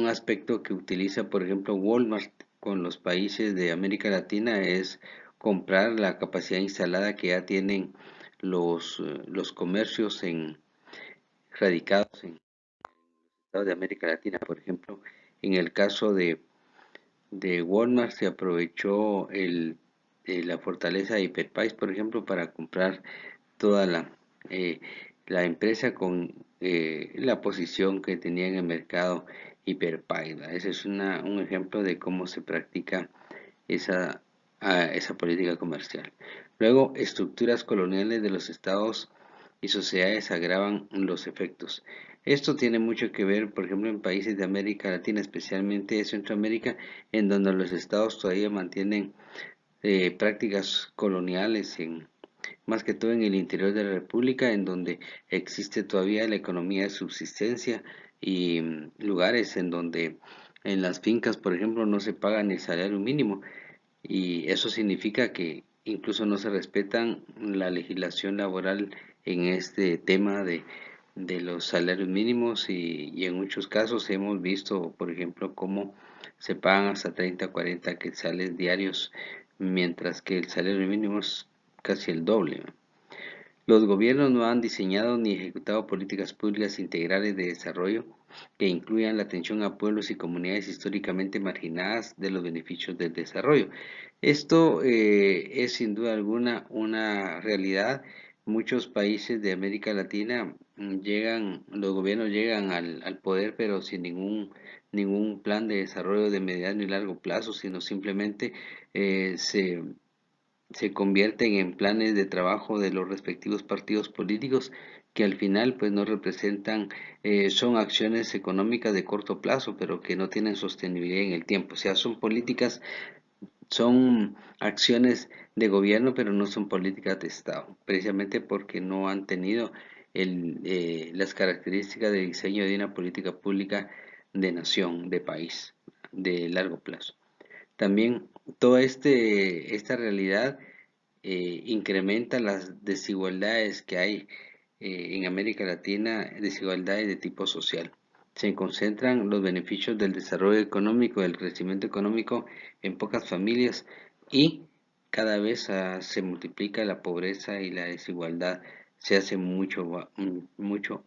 Speaker 1: aspecto que utiliza, por ejemplo, Walmart con los países de América Latina es comprar la capacidad instalada que ya tienen los comercios radicados en estados de América Latina. Por ejemplo, en el caso de Walmart se aprovechó la fortaleza de Hyperpais, por ejemplo, para comprar toda eh, la empresa con la posición que tenía en el mercado Hyperpais. Ese es un ejemplo de cómo se practica esa, esa política comercial. Luego, estructuras coloniales de los estados y sociedades agravan los efectos. Esto tiene mucho que ver, por ejemplo, en países de América Latina, especialmente de Centroamérica, en donde los estados todavía mantienen prácticas coloniales, más que todo en el interior de la República, en donde existe todavía la economía de subsistencia y lugares en donde en las fincas, por ejemplo, no se paga ni el salario mínimo, y eso significa que incluso no se respetan la legislación laboral en este tema de los salarios mínimos y en muchos casos hemos visto, por ejemplo, cómo se pagan hasta 30 o 40 quetzales diarios, mientras que el salario mínimo es casi el doble. Los gobiernos no han diseñado ni ejecutado políticas públicas integrales de desarrollo que incluyan la atención a pueblos y comunidades históricamente marginadas de los beneficios del desarrollo. Esto es sin duda alguna una realidad. Muchos países de América Latina los gobiernos llegan al poder, pero sin ningún plan de desarrollo de mediano y largo plazo, sino simplemente se convierten en planes de trabajo de los respectivos partidos políticos que al final pues no representan, son acciones económicas de corto plazo, pero que no tienen sostenibilidad en el tiempo. O sea, son políticas, son acciones de gobierno, pero no son políticas de Estado, precisamente porque no han tenido las características de diseño de una política pública de nación, de país, de largo plazo. También toda esta realidad incrementa las desigualdades que hay en América Latina, desigualdades de tipo social. Se concentran los beneficios del desarrollo económico, del crecimiento económico en pocas familias y cada vez se multiplica la pobreza y la desigualdad se hace mucho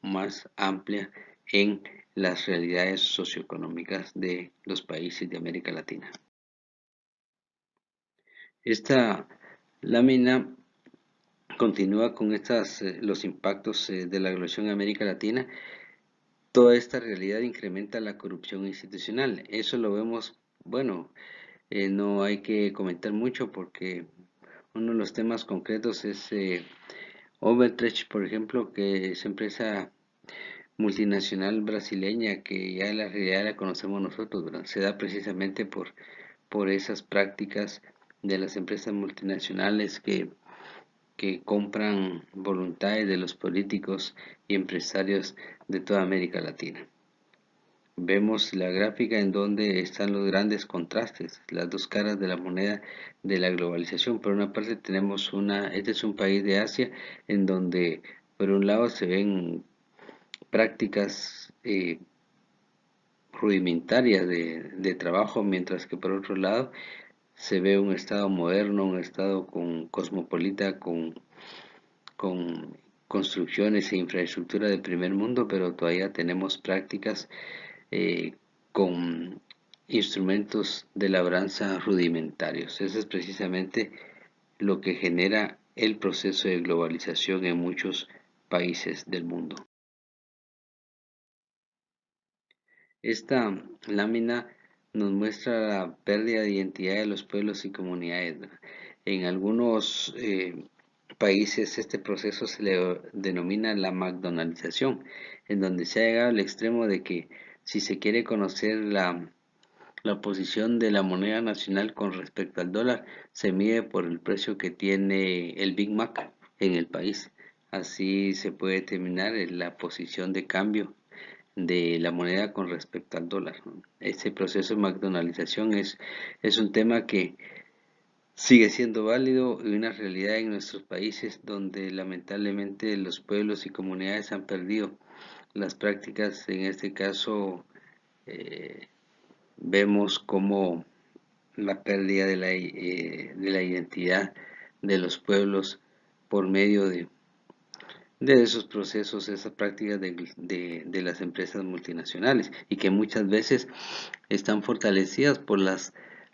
Speaker 1: más amplia en las realidades socioeconómicas de los países de América Latina. Esta lámina continúa con los impactos de la globalización en América Latina. Toda esta realidad incrementa la corrupción institucional. Eso lo vemos, bueno, no hay que comentar mucho porque uno de los temas concretos es Overtrecht, por ejemplo, que es empresa multinacional brasileña que ya la realidad la conocemos nosotros, ¿verdad? Se da precisamente por esas prácticas de las empresas multinacionales que compran voluntades de los políticos y empresarios de toda América Latina. Vemos la gráfica en donde están los grandes contrastes, las dos caras de la moneda de la globalización. Por una parte tenemos este es un país de Asia en donde por un lado se ven prácticas rudimentarias de trabajo, mientras que por otro lado se ve un estado moderno, un estado cosmopolita, con construcciones e infraestructura de primer mundo, pero todavía tenemos prácticas con instrumentos de labranza rudimentarios. Eso es precisamente lo que genera el proceso de globalización en muchos países del mundo. Esta lámina nos muestra la pérdida de identidad de los pueblos y comunidades, ¿verdad? En algunos países este proceso se le denomina la McDonaldización, en donde se ha llegado al extremo de que si se quiere conocer la posición de la moneda nacional con respecto al dólar, se mide por el precio que tiene el Big Mac en el país. Así se puede determinar la posición de cambio de la moneda con respecto al dólar, ¿no? Este proceso de McDonaldización es un tema que sigue siendo válido y una realidad en nuestros países donde lamentablemente los pueblos y comunidades han perdido las prácticas. En este caso vemos como la pérdida de la identidad de los pueblos por medio de esos procesos, esas prácticas de las empresas multinacionales y que muchas veces están fortalecidas por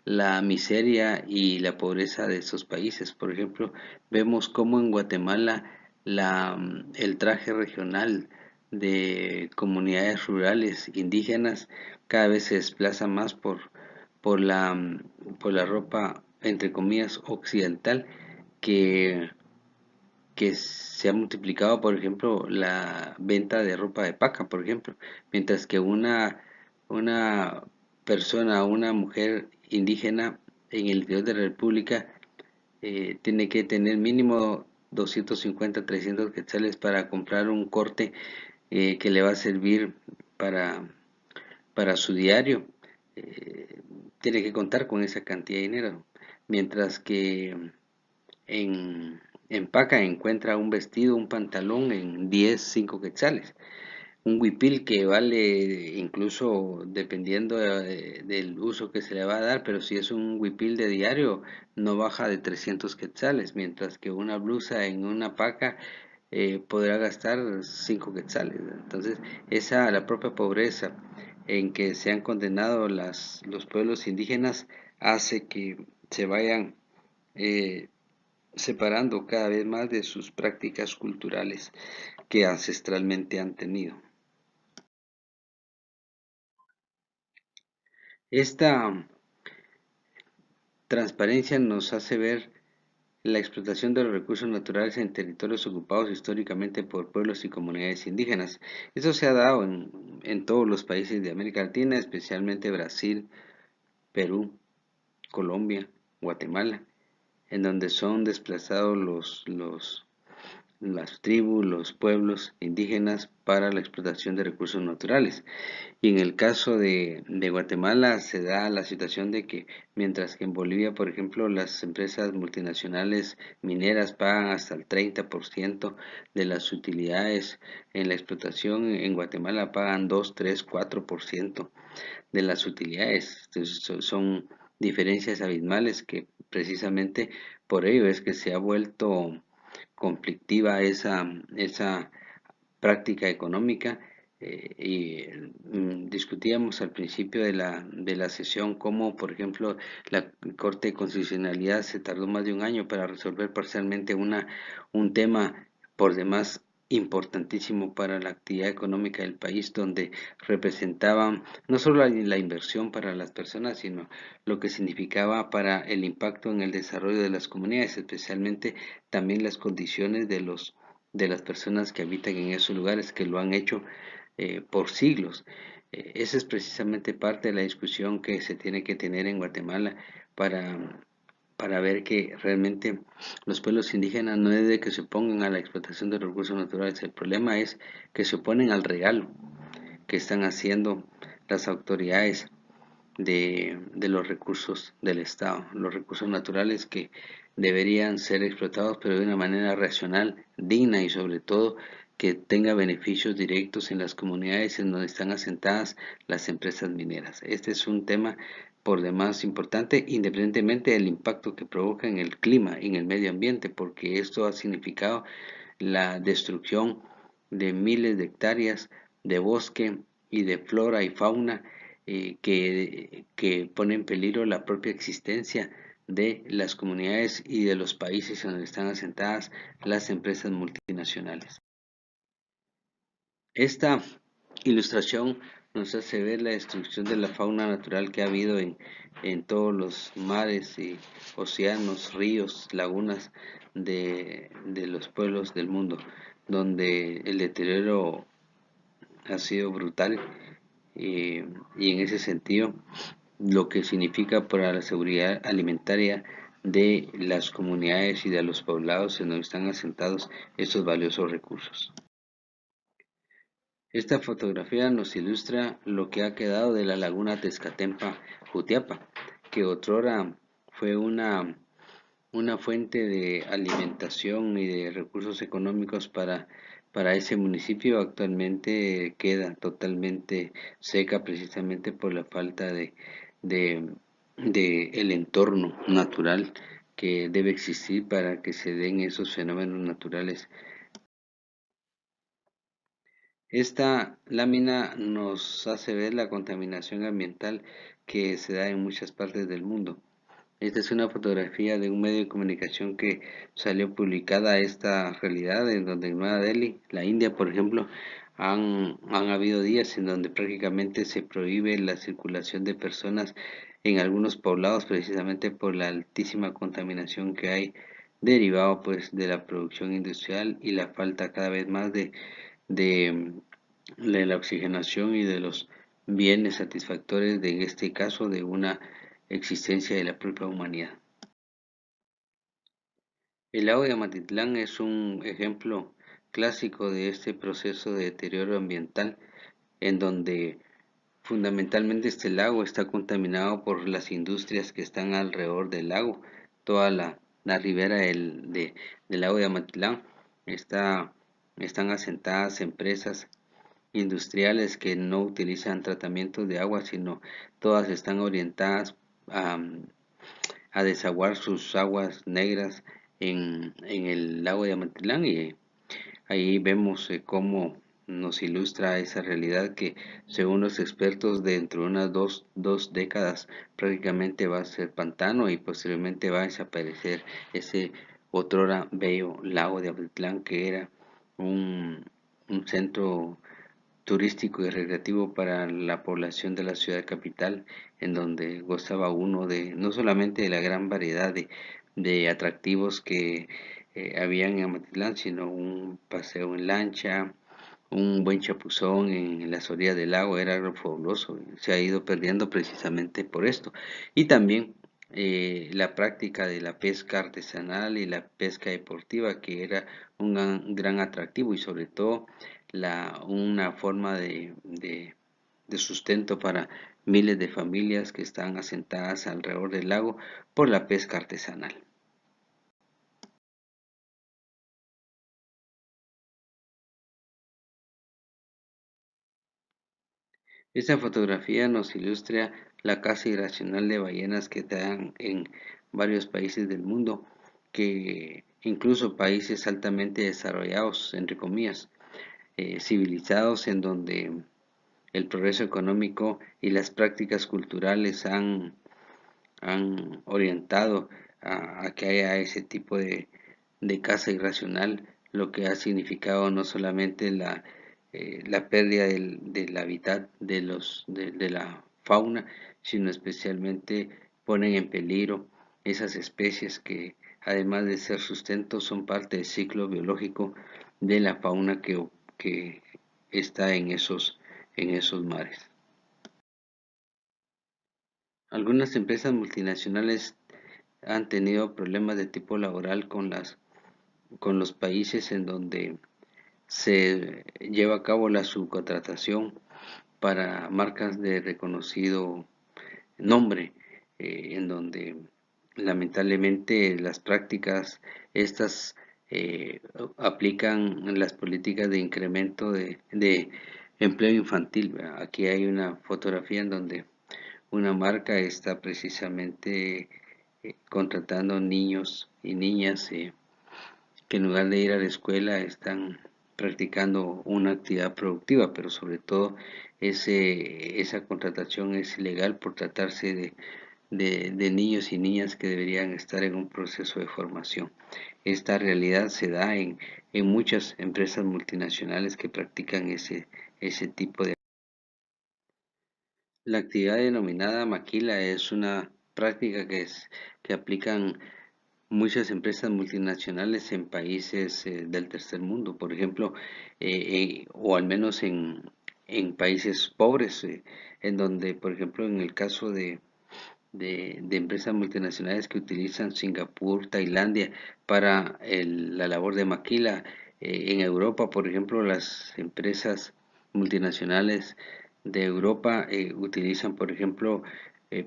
Speaker 1: la miseria y la pobreza de esos países. Por ejemplo, vemos cómo en Guatemala el traje regional de comunidades rurales indígenas cada vez se desplaza más por por la ropa, entre comillas, occidental que se ha multiplicado, por ejemplo, la venta de ropa de paca, por ejemplo, mientras que una persona, una mujer indígena en el interior de la República tiene que tener mínimo 250, 300 quetzales para comprar un corte que le va a servir para, para su diario. Eh, Tiene que contar con esa cantidad de dinero, mientras que en, en Paca encuentra un vestido, un pantalón en 10 5 quetzales. Un huipil que vale incluso dependiendo del uso que se le va a dar, pero si es un huipil de diario no baja de 300 quetzales, mientras que una blusa en una paca podrá gastar 5 quetzales. Entonces, la propia pobreza en que se han condenado los pueblos indígenas hace que se vayan eh, separando cada vez más de sus prácticas culturales que ancestralmente han tenido. Esta transparencia nos hace ver la explotación de los recursos naturales en territorios ocupados históricamente por pueblos y comunidades indígenas. Eso se ha dado en todos los países de América Latina, especialmente Brasil, Perú, Colombia, Guatemala, en donde son desplazados las tribus, los pueblos indígenas para la explotación de recursos naturales. Y en el caso de Guatemala se da la situación de que mientras que en Bolivia, por ejemplo, las empresas multinacionales mineras pagan hasta el 30% de las utilidades en la explotación, en Guatemala pagan 2, 3, 4% de las utilidades. Entonces, son diferencias abismales que precisamente Por ello es que se ha vuelto conflictiva esa práctica económica discutíamos al principio de la sesión cómo, por ejemplo, la Corte de Constitucionalidad se tardó más de un año para resolver parcialmente un tema por demás importantísimo para la actividad económica del país, donde representaba no solo la inversión para las personas, sino lo que significaba para el impacto en el desarrollo de las comunidades, especialmente también las condiciones de las personas que habitan en esos lugares que lo han hecho por siglos. Esa es precisamente parte de la discusión que se tiene que tener en Guatemala para, para ver que realmente los pueblos indígenas no es de que se opongan a la explotación de los recursos naturales, el problema es que se oponen al regalo que están haciendo las autoridades de los recursos del Estado, los recursos naturales que deberían ser explotados, pero de una manera racional, digna y sobre todo que tenga beneficios directos en las comunidades en donde están asentadas las empresas mineras. Este es un tema por demás importante, independientemente del impacto que provoca en el clima y en el medio ambiente, porque esto ha significado la destrucción de miles de hectáreas de bosque y de flora y fauna que pone en peligro la propia existencia de las comunidades y de los países en donde están asentadas las empresas multinacionales. Esta ilustración nos hace ver la destrucción de la fauna natural que ha habido en todos los mares y océanos, ríos, lagunas de los pueblos del mundo, donde el deterioro ha sido brutal y en ese sentido lo que significa para la seguridad alimentaria de las comunidades y de los poblados en donde están asentados estos valiosos recursos. Esta fotografía nos ilustra lo que ha quedado de la laguna Tezcatempa Jutiapa, que otrora fue una fuente de alimentación y de recursos económicos para ese municipio. Actualmente queda totalmente seca precisamente por la falta de, de el entorno natural que debe existir para que se den esos fenómenos naturales. Esta lámina nos hace ver la contaminación ambiental que se da en muchas partes del mundo. Esta es una fotografía de un medio de comunicación que salió publicada esta realidad, en donde en Nueva Delhi, la India, por ejemplo, han habido días en donde prácticamente se prohíbe la circulación de personas en algunos poblados precisamente por la altísima contaminación que hay derivado pues de la producción industrial y la falta cada vez más de, de la oxigenación y de los bienes satisfactorios de, en este caso, de una existencia de la propia humanidad. El lago de Amatitlán es un ejemplo clásico de este proceso de deterioro ambiental en donde fundamentalmente este lago está contaminado por las industrias que están alrededor del lago. Toda la ribera del lago de Amatitlán están asentadas empresas industriales que no utilizan tratamientos de agua, sino todas están orientadas a, a desaguar sus aguas negras en el lago de Amatlán y ahí vemos cómo nos ilustra esa realidad que según los expertos dentro de unas dos décadas prácticamente va a ser pantano y posteriormente va a desaparecer ese otrora bello lago de Amatlán que era un centro turístico y recreativo para la población de la ciudad capital, en donde gozaba uno de no solamente de la gran variedad de atractivos que habían en Amatitlán, sino un paseo en lancha, un buen chapuzón en las orillas del lago, era algo fabuloso, se ha ido perdiendo precisamente por esto. Y también la práctica de la pesca artesanal y la pesca deportiva, que era un gran atractivo y sobre todo una forma de sustento para miles de familias que están asentadas alrededor del lago por la pesca artesanal. Esta fotografía nos ilustra la caza irracional de ballenas que dan en varios países del mundo que incluso países altamente desarrollados, entre comillas, civilizados, en donde el progreso económico y las prácticas culturales han orientado a que haya ese tipo de caza irracional, lo que ha significado no solamente la pérdida del hábitat de la fauna, sino especialmente ponen en peligro esas especies que, además de ser sustento, son parte del ciclo biológico de la fauna que está en esos mares. Algunas empresas multinacionales han tenido problemas de tipo laboral con los países en donde se lleva a cabo la subcontratación para marcas de reconocido nombre, en donde lamentablemente las prácticas estas aplican las políticas de incremento de empleo infantil. Aquí hay una fotografía en donde una marca está precisamente contratando niños y niñas que en lugar de ir a la escuela están practicando una actividad productiva, pero sobre todo esa contratación es ilegal por tratarse de niños y niñas que deberían estar en un proceso de formación. Esta realidad se da en muchas empresas multinacionales que practican ese tipo de... La actividad denominada maquila es una práctica que aplican muchas empresas multinacionales en países del tercer mundo, por ejemplo, o al menos en países pobres, en donde, por ejemplo, en el caso de empresas multinacionales que utilizan Singapur, Tailandia para la labor de maquila, en Europa, por ejemplo, las empresas multinacionales de Europa utilizan, por ejemplo,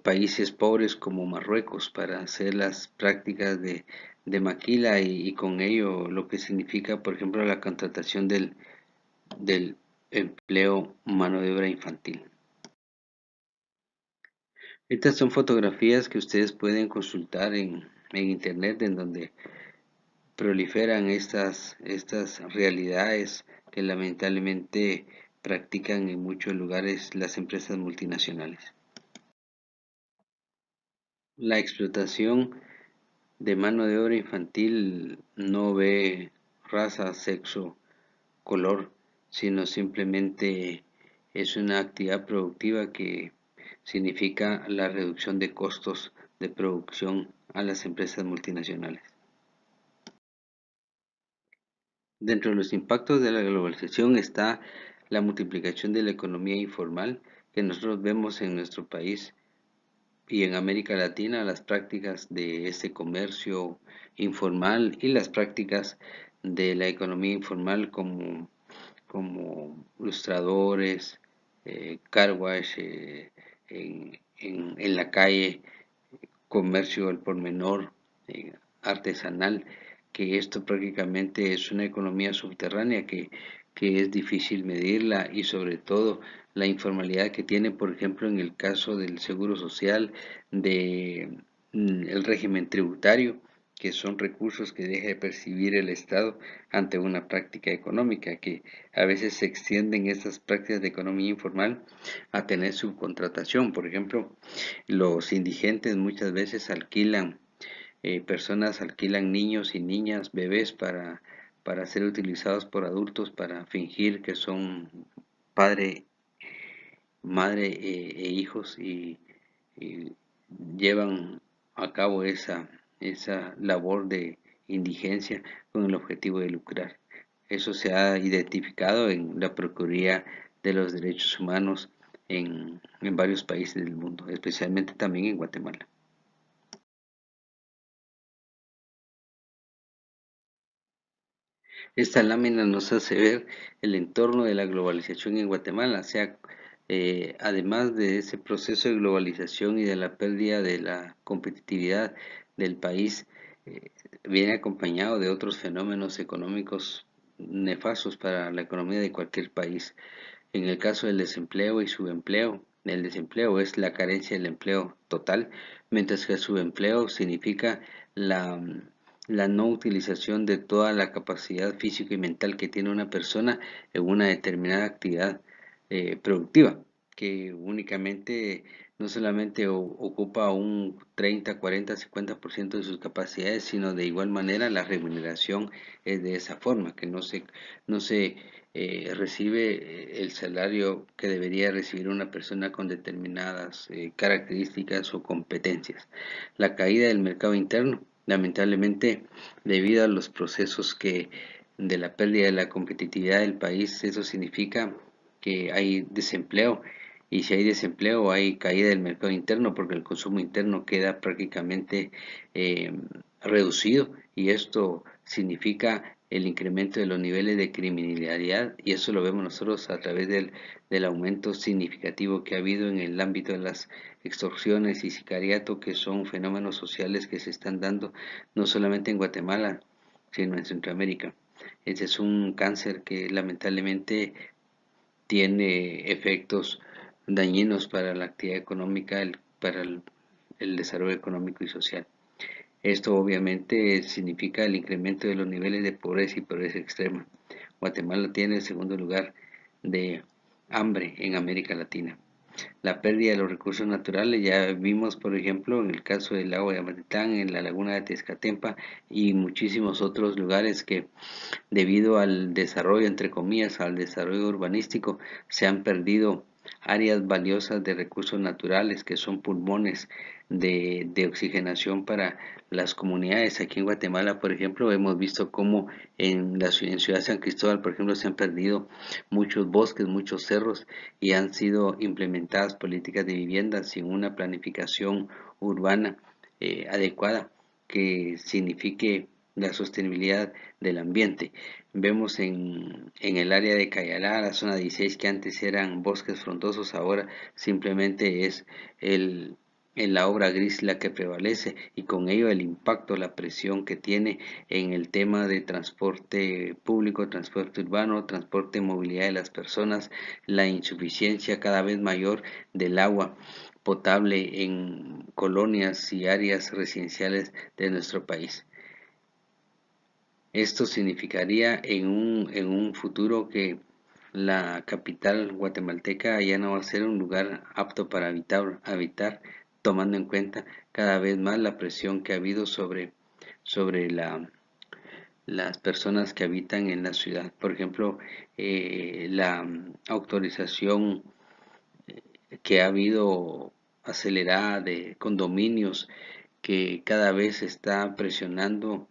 Speaker 1: países pobres como Marruecos para hacer las prácticas de maquila y con ello lo que significa, por ejemplo, la contratación del empleo mano de obra infantil. Estas son fotografías que ustedes pueden consultar en internet, en donde proliferan estas realidades que lamentablemente practican en muchos lugares las empresas multinacionales. La explotación de mano de obra infantil no ve raza, sexo, color, sino simplemente es una actividad productiva que significa la reducción de costos de producción a las empresas multinacionales. Dentro de los impactos de la globalización está la multiplicación de la economía informal que nosotros vemos en nuestro país y en América Latina, las prácticas de este comercio informal y las prácticas de la economía informal como ilustradores, car wash, en la calle, comercio al por menor, artesanal, que esto prácticamente es una economía subterránea que es difícil medirla y sobre todo la informalidad que tiene, por ejemplo, en el caso del seguro social, de el régimen tributario, que son recursos que deja de percibir el Estado ante una práctica económica, que a veces se extienden estas prácticas de economía informal a tener subcontratación. Por ejemplo, los indigentes muchas veces alquilan, personas alquilan niños y niñas, bebés para ser utilizados por adultos para fingir que son padre, madre e hijos y llevan a cabo esa labor de indigencia con el objetivo de lucrar. Eso se ha identificado en la Procuraduría de los Derechos Humanos en varios países del mundo, especialmente también en Guatemala. Esta lámina nos hace ver el entorno de la globalización en Guatemala, o sea, además de ese proceso de globalización y de la pérdida de la competitividad del país, eh, viene acompañado de otros fenómenos económicos nefastos para la economía de cualquier país. En el caso del desempleo y subempleo, el desempleo es la carencia del empleo total, mientras que el subempleo significa la la no utilización de toda la capacidad física y mental que tiene una persona en una determinada actividad productiva, que únicamente no solamente ocupa un 30, 40, 50% de sus capacidades, sino de igual manera la remuneración es de esa forma, que no se recibe el salario que debería recibir una persona con determinadas características o competencias. La caída del mercado interno, lamentablemente, debido a los procesos que de la pérdida de la competitividad del país, eso significa que hay desempleo, y si hay desempleo hay caída del mercado interno porque el consumo interno queda prácticamente eh, reducido, y esto significa el incremento de los niveles de criminalidad, y eso lo vemos nosotros a través del aumento significativo que ha habido en el ámbito de las extorsiones y sicariato, que son fenómenos sociales que se están dando no solamente en Guatemala, sino en Centroamérica. Ese es un cáncer que lamentablemente tiene efectos dañinos para la actividad económica, para el desarrollo económico y social. Esto obviamente significa el incremento de los niveles de pobreza y pobreza extrema. Guatemala tiene el segundo lugar de hambre en América Latina. La pérdida de los recursos naturales, ya vimos por ejemplo en el caso del lago de Amatitlán, en la laguna de Tezcatempa y muchísimos otros lugares que debido al desarrollo, entre comillas, al desarrollo urbanístico, se han perdido áreas valiosas de recursos naturales que son pulmones de oxigenación para las comunidades. Aquí en Guatemala, por ejemplo, hemos visto cómo en Ciudad San Cristóbal, por ejemplo, se han perdido muchos bosques, muchos cerros, y han sido implementadas políticas de vivienda sin una planificación urbana adecuada que signifique la sostenibilidad del ambiente. Vemos en el área de Cayalá, la zona 16, que antes eran bosques frondosos, ahora simplemente es el, la obra gris la que prevalece, y con ello el impacto, la presión que tiene en el tema de transporte público, transporte urbano, transporte, movilidad de las personas, la insuficiencia cada vez mayor del agua potable en colonias y áreas residenciales de nuestro país. Esto significaría en un futuro que la capital guatemalteca ya no va a ser un lugar apto para habitar, tomando en cuenta cada vez más la presión que ha habido sobre las personas que habitan en la ciudad. Por ejemplo, la autorización que ha habido acelerada de condominios, que cada vez está presionando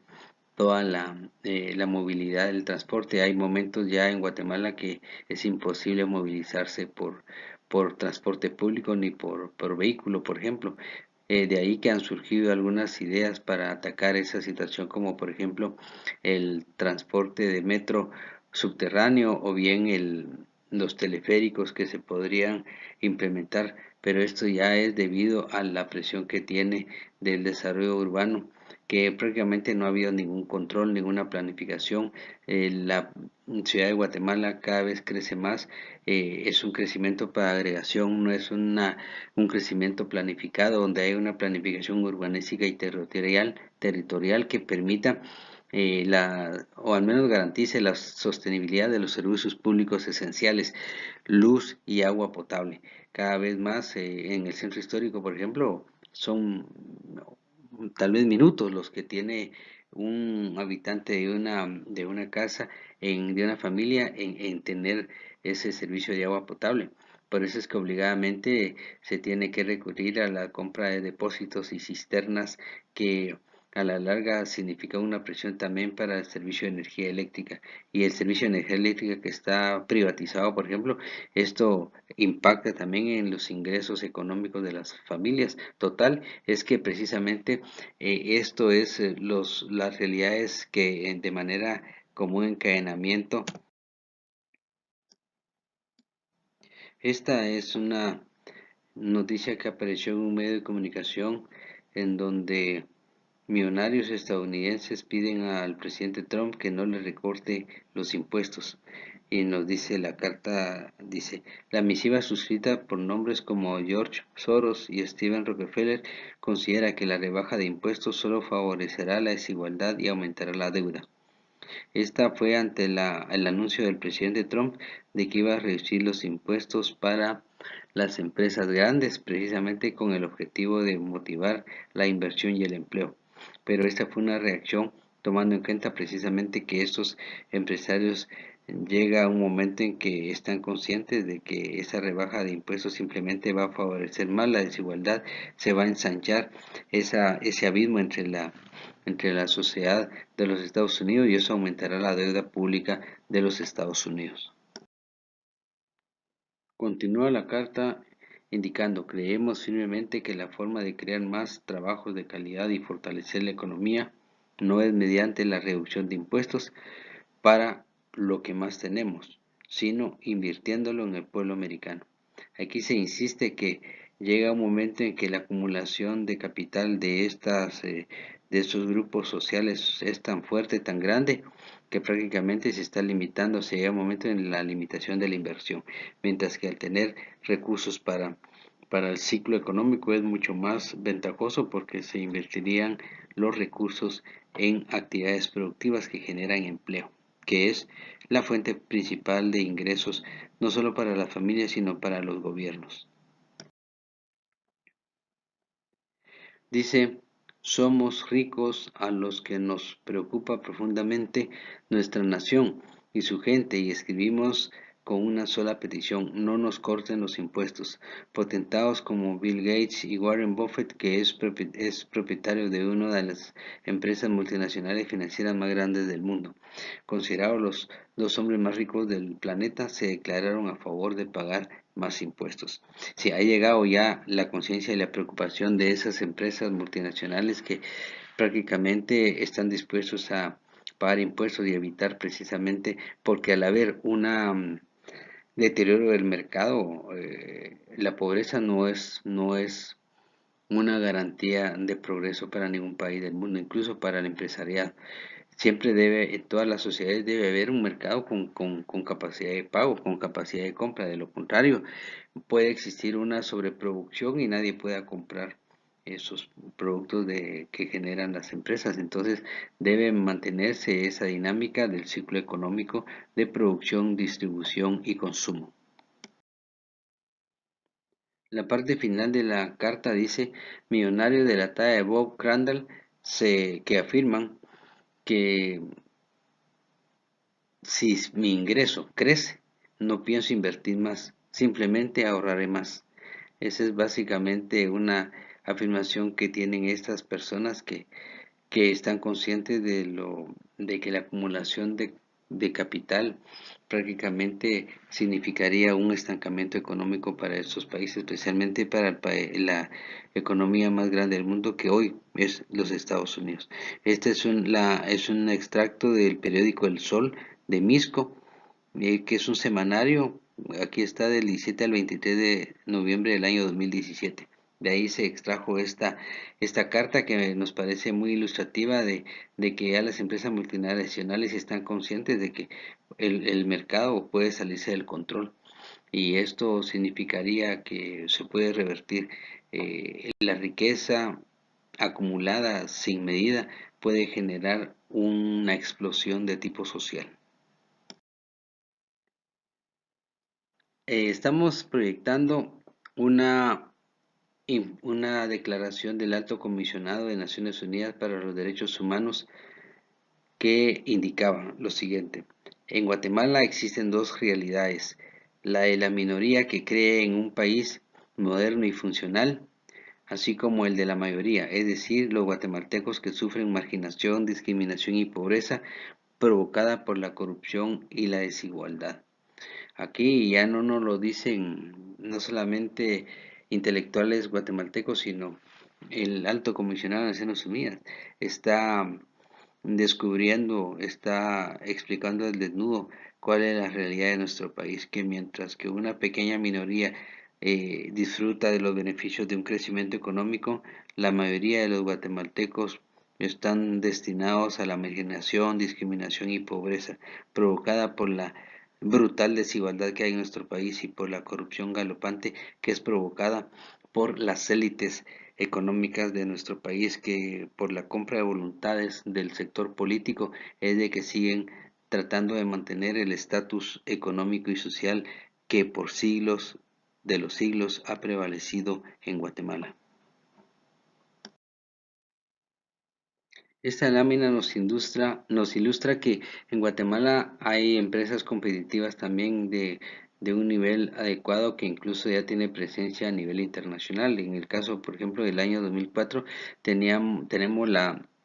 Speaker 1: toda la movilidad del transporte. Hay momentos ya en Guatemala que es imposible movilizarse por transporte público ni por vehículo, por ejemplo. De ahí que han surgido algunas ideas para atacar esa situación, como por ejemplo el transporte de metro subterráneo o bien los teleféricos que se podrían implementar, pero esto ya es debido a la presión que tiene del desarrollo urbano, que prácticamente no ha habido ningún control, ninguna planificación. La ciudad de Guatemala cada vez crece más, es un crecimiento para agregación, no es un crecimiento planificado, donde hay una planificación urbanística y territorial que permita o al menos garantice la sostenibilidad de los servicios públicos esenciales, luz y agua potable. Cada vez más en el centro histórico, por ejemplo, son tal vez minutos los que tiene un habitante de una casa, de una familia, en tener ese servicio de agua potable. Por eso es que obligadamente se tiene que recurrir a la compra de depósitos y cisternas, que a la larga significa una presión también para el servicio de energía eléctrica. Y el servicio de energía eléctrica que está privatizado, por ejemplo, esto impacta también en los ingresos económicos de las familias. Total, es que precisamente esto es las realidades que de manera común encadenamiento. Esta es una noticia que apareció en un medio de comunicación en donde Millonarios estadounidenses piden al presidente Trump que no le recorte los impuestos. Y nos dice la carta, dice, la misiva suscrita por nombres como George Soros y Steven Rockefeller considera que la rebaja de impuestos solo favorecerá la desigualdad y aumentará la deuda. Esta fue ante el anuncio del presidente Trump de que iba a reducir los impuestos para las empresas grandes, precisamente con el objetivo de motivar la inversión y el empleo. Pero esta fue una reacción tomando en cuenta precisamente que estos empresarios llega un momento en que están conscientes de que esa rebaja de impuestos simplemente va a favorecer más la desigualdad, se va a ensanchar ese abismo entre la sociedad de los Estados Unidos y eso aumentará la deuda pública de los Estados Unidos. Continúa la carta indicando, creemos firmemente que la forma de crear más trabajos de calidad y fortalecer la economía no es mediante la reducción de impuestos para lo que más tenemos, sino invirtiéndolo en el pueblo americano. Aquí se insiste que llega un momento en que la acumulación de capital de estos grupos sociales es tan fuerte, tan grande, que prácticamente se está limitando, se llega un momento en la limitación de la inversión, mientras que al tener recursos para el ciclo económico es mucho más ventajoso porque se invertirían los recursos en actividades productivas que generan empleo, que es la fuente principal de ingresos no solo para las familias sino para los gobiernos. Dice, somos ricos a los que nos preocupa profundamente nuestra nación y su gente y escribimos con una sola petición, no nos corten los impuestos. Potentados como Bill Gates y Warren Buffett, que es propietario de una de las empresas multinacionales financieras más grandes del mundo, considerados los dos hombres más ricos del planeta, se declararon a favor de pagar más impuestos. Sí, ha llegado ya la conciencia y la preocupación de esas empresas multinacionales que prácticamente están dispuestos a pagar impuestos y evitar precisamente, porque al haber un deterioro del mercado, la pobreza no es una garantía de progreso para ningún país del mundo, incluso para el empresariado. Siempre debe, en todas las sociedades debe haber un mercado con capacidad de pago, con capacidad de compra. De lo contrario, puede existir una sobreproducción y nadie pueda comprar esos productos que generan las empresas. Entonces, debe mantenerse esa dinámica del ciclo económico de producción, distribución y consumo. La parte final de la carta dice, millonarios de la talla de Bob Crandall que afirman que si mi ingreso crece, no pienso invertir más, simplemente ahorraré más. Esa es básicamente una afirmación que tienen estas personas que están conscientes de que la acumulación de capital prácticamente significaría un estancamiento económico para estos países, especialmente para la economía más grande del mundo que hoy es los Estados Unidos. Este es un extracto del periódico El Sol de Misco, que es un semanario, aquí está del 17 al 23 de noviembre del año 2017. De ahí se extrajo esta carta que nos parece muy ilustrativa de que ya las empresas multinacionales están conscientes de que el mercado puede salirse del control y esto significaría que se puede revertir la riqueza acumulada sin medida puede generar una explosión de tipo social. Estamos proyectando una, una declaración del Alto Comisionado de Naciones Unidas para los Derechos Humanos que indicaba lo siguiente. En Guatemala existen dos realidades, la de la minoría que cree en un país moderno y funcional, así como el de la mayoría, es decir, los guatemaltecos que sufren marginación, discriminación y pobreza provocada por la corrupción y la desigualdad. Aquí ya no nos lo dicen no solamente intelectuales guatemaltecos, sino el alto comisionado de Naciones Unidas está descubriendo, está explicando al desnudo cuál es la realidad de nuestro país, que mientras que una pequeña minoría disfruta de los beneficios de un crecimiento económico, la mayoría de los guatemaltecos
Speaker 2: están destinados a la marginación, discriminación y pobreza provocada por la brutal desigualdad que hay en nuestro país y por la corrupción galopante que es provocada por las élites económicas de nuestro país, que por la compra de voluntades del sector político es de que siguen tratando de mantener el estatus económico y social que por siglos de los siglos ha prevalecido en Guatemala. Esta lámina nos ilustra que en Guatemala hay empresas competitivas también de un nivel adecuado que incluso ya tiene presencia a nivel internacional. En el caso, por ejemplo, del año 2004 tenemos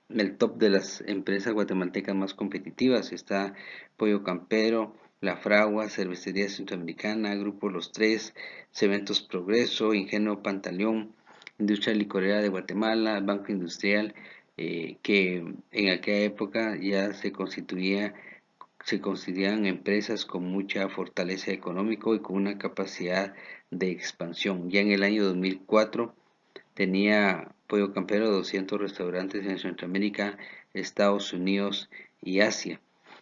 Speaker 2: el top de las empresas guatemaltecas más competitivas. Está Pollo Campero, La Fragua, Cervecería Centroamericana, Grupo Los Tres, Cementos Progreso, Ingenio Pantaleón, Industria Licorera de Guatemala, Banco Industrial, que en aquella época ya se constituían empresas con mucha fortaleza económica y con una capacidad de expansión. Ya en el año 2004 tenía Pollo Campero 200 restaurantes en Centroamérica, Estados Unidos y Asia.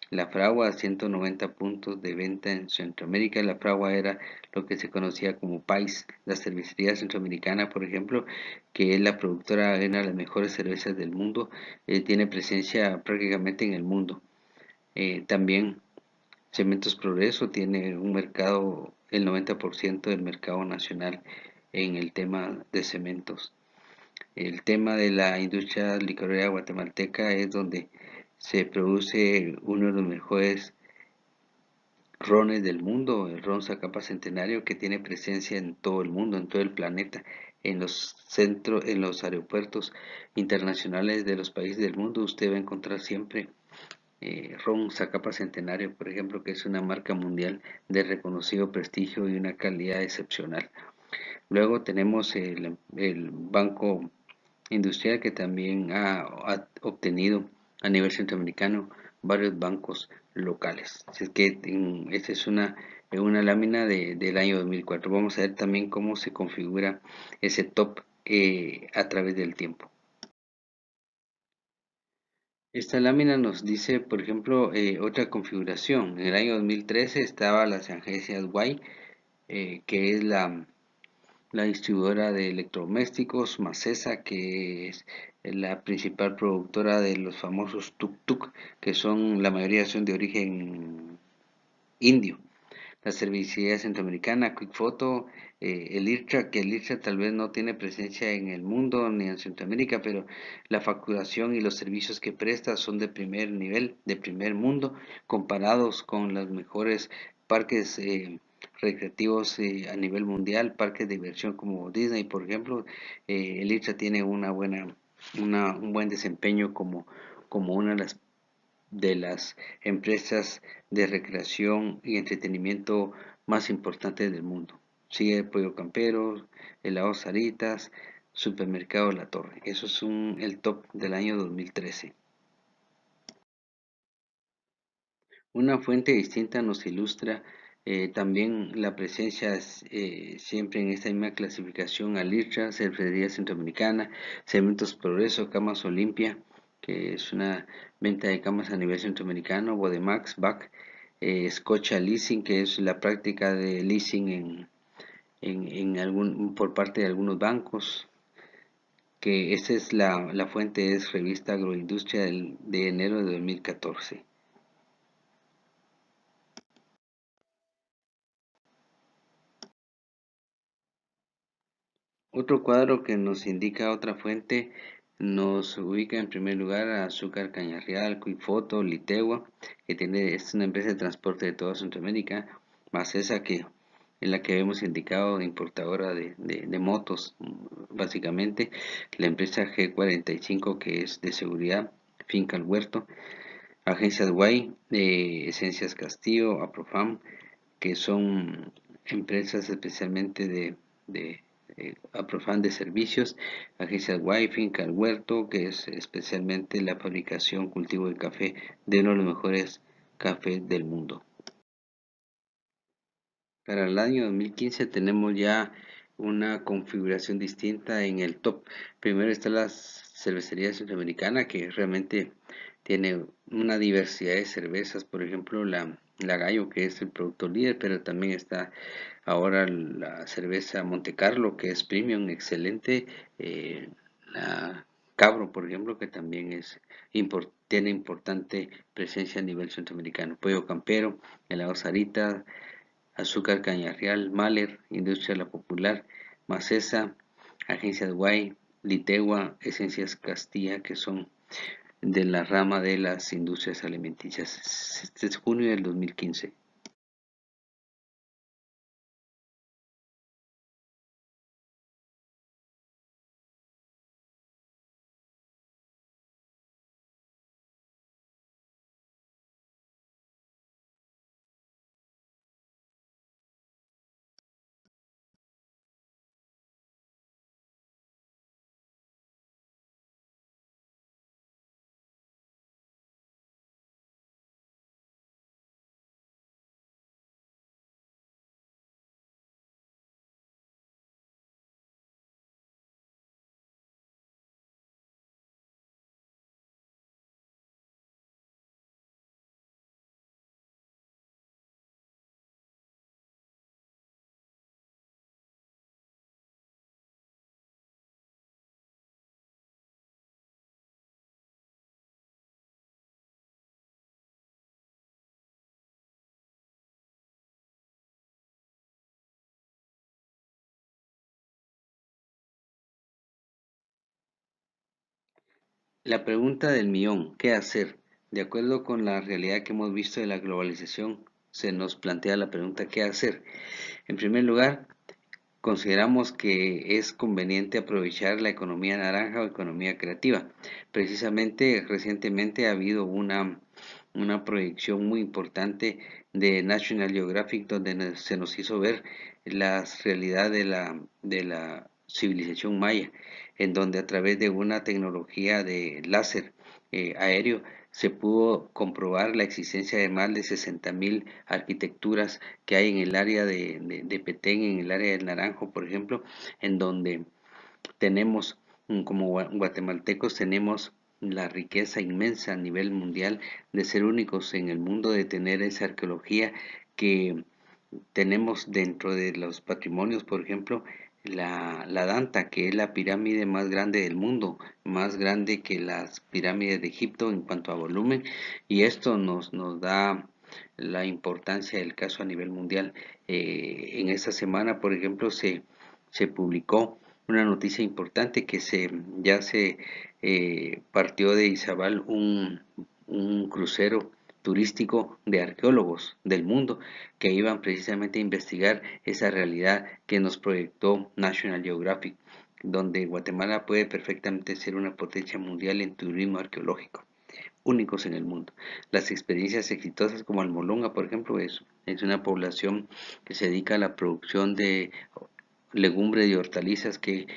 Speaker 2: La Fragua 190 puntos de venta en Centroamérica. La Fragua era lo que se conocía como PAIS, la cervecería centroamericana, por ejemplo, que es la productora de una de las mejores cervezas del mundo, tiene presencia prácticamente en el mundo. También Cementos Progreso tiene un mercado, el 90% del mercado nacional en el tema de cementos. El tema de la industria licorera guatemalteca es donde se produce uno de los mejores rones del mundo, el ron Zacapa Centenario, que tiene presencia en todo el mundo, en todo el planeta, en los centros, en los aeropuertos internacionales de los países del mundo. Usted va a encontrar siempre ron Zacapa Centenario, por ejemplo, que es una marca mundial de reconocido prestigio y una calidad excepcional. Luego tenemos el Banco Industrial, que también ha obtenido a nivel centroamericano varios bancos locales. Así es que esta es una lámina del año 2004. Vamos a ver también cómo se configura ese top a través del tiempo. Esta lámina nos dice, por ejemplo, otra configuración. En el año 2013 estaba las agencias Y, que es la distribuidora de electrodomésticos, Macesa, que es la principal productora de los famosos tuk-tuk, que son, la mayoría son de origen indio. La cervecería centroamericana, Quick Photo, el IRTRA, que el IRTRA tal vez no tiene presencia en el mundo ni en Centroamérica, pero la facturación y los servicios que presta son de primer nivel, de primer mundo, comparados con los mejores parques recreativos a nivel mundial, parques de diversión como Disney, por ejemplo. El IRTRA tiene un buen desempeño como una de las empresas de recreación y entretenimiento más importantes del mundo. Sigue Pollo Campero, Helados Saritas, Supermercado La Torre. Eso es el top del año 2013. Una fuente distinta nos ilustra también la presencia siempre en esta misma clasificación Alitra, Cervecería Centroamericana, Cementos Progreso, Camas Olimpia, que es una venta de camas a nivel centroamericano, Bodemax, BAC, Scotia Leasing, que es la práctica de leasing por parte de algunos bancos, que esa es la fuente, es Revista Agroindustria de enero de 2014. Otro cuadro que nos indica otra fuente nos ubica en primer lugar a Azúcar Cañarreal, Cuifoto, Litegua, es una empresa de transporte de toda Centroamérica, más esa que es la que hemos indicado, importadora de motos, básicamente, la empresa G45, que es de seguridad, Finca El Huerto, Agencias Guay, Esencias Castillo, Aprofam, que son empresas especialmente de Aprofan de servicios, Agencias Guay, Finca El Huerto, que es especialmente la fabricación, cultivo de café de uno de los mejores cafés del mundo. Para el año 2015 tenemos ya una configuración distinta en el top. Primero está cervecería centroamericana que realmente tiene una diversidad de cervezas, por ejemplo la Gallo que es el producto líder, pero también está ahora la cerveza Monte Carlo que es premium, excelente, la Cabro por ejemplo que también tiene importante presencia a nivel centroamericano, Pollo Campero, helado Sarita, Azúcar Cañarreal, Mahler, Industria La Popular, Macesa, Agencias Guay, Litegua, Esencias Castilla, que son de la rama de las industrias alimenticias. Este es junio del 2015. La pregunta del millón, ¿qué hacer? De acuerdo con la realidad que hemos visto de la globalización, se nos plantea la pregunta ¿qué hacer? En primer lugar, consideramos que es conveniente aprovechar la economía naranja o economía creativa. Precisamente recientemente ha habido una proyección muy importante de National Geographic donde se nos hizo ver la realidad de la civilización maya, en donde a través de una tecnología de láser aéreo se pudo comprobar la existencia de más de 60.000 arquitecturas que hay en el área de Petén, en el área del Naranjo, por ejemplo, en donde tenemos, como guatemaltecos, tenemos la riqueza inmensa a nivel mundial de ser únicos en el mundo, de tener esa arqueología que tenemos dentro de los patrimonios, por ejemplo, la Danta, que es la pirámide más grande del mundo, más grande que las pirámides de Egipto en cuanto a volumen, y esto nos da la importancia del caso a nivel mundial. En esta semana, por ejemplo, se publicó una noticia importante que ya se partió de Izabal un crucero turístico de arqueólogos del mundo que iban precisamente a investigar esa realidad que nos proyectó National Geographic, donde Guatemala puede perfectamente ser una potencia mundial en turismo arqueológico, únicos en el mundo. Las experiencias exitosas como Almolonga, por ejemplo, es una población que se dedica a la producción de legumbres y hortalizas que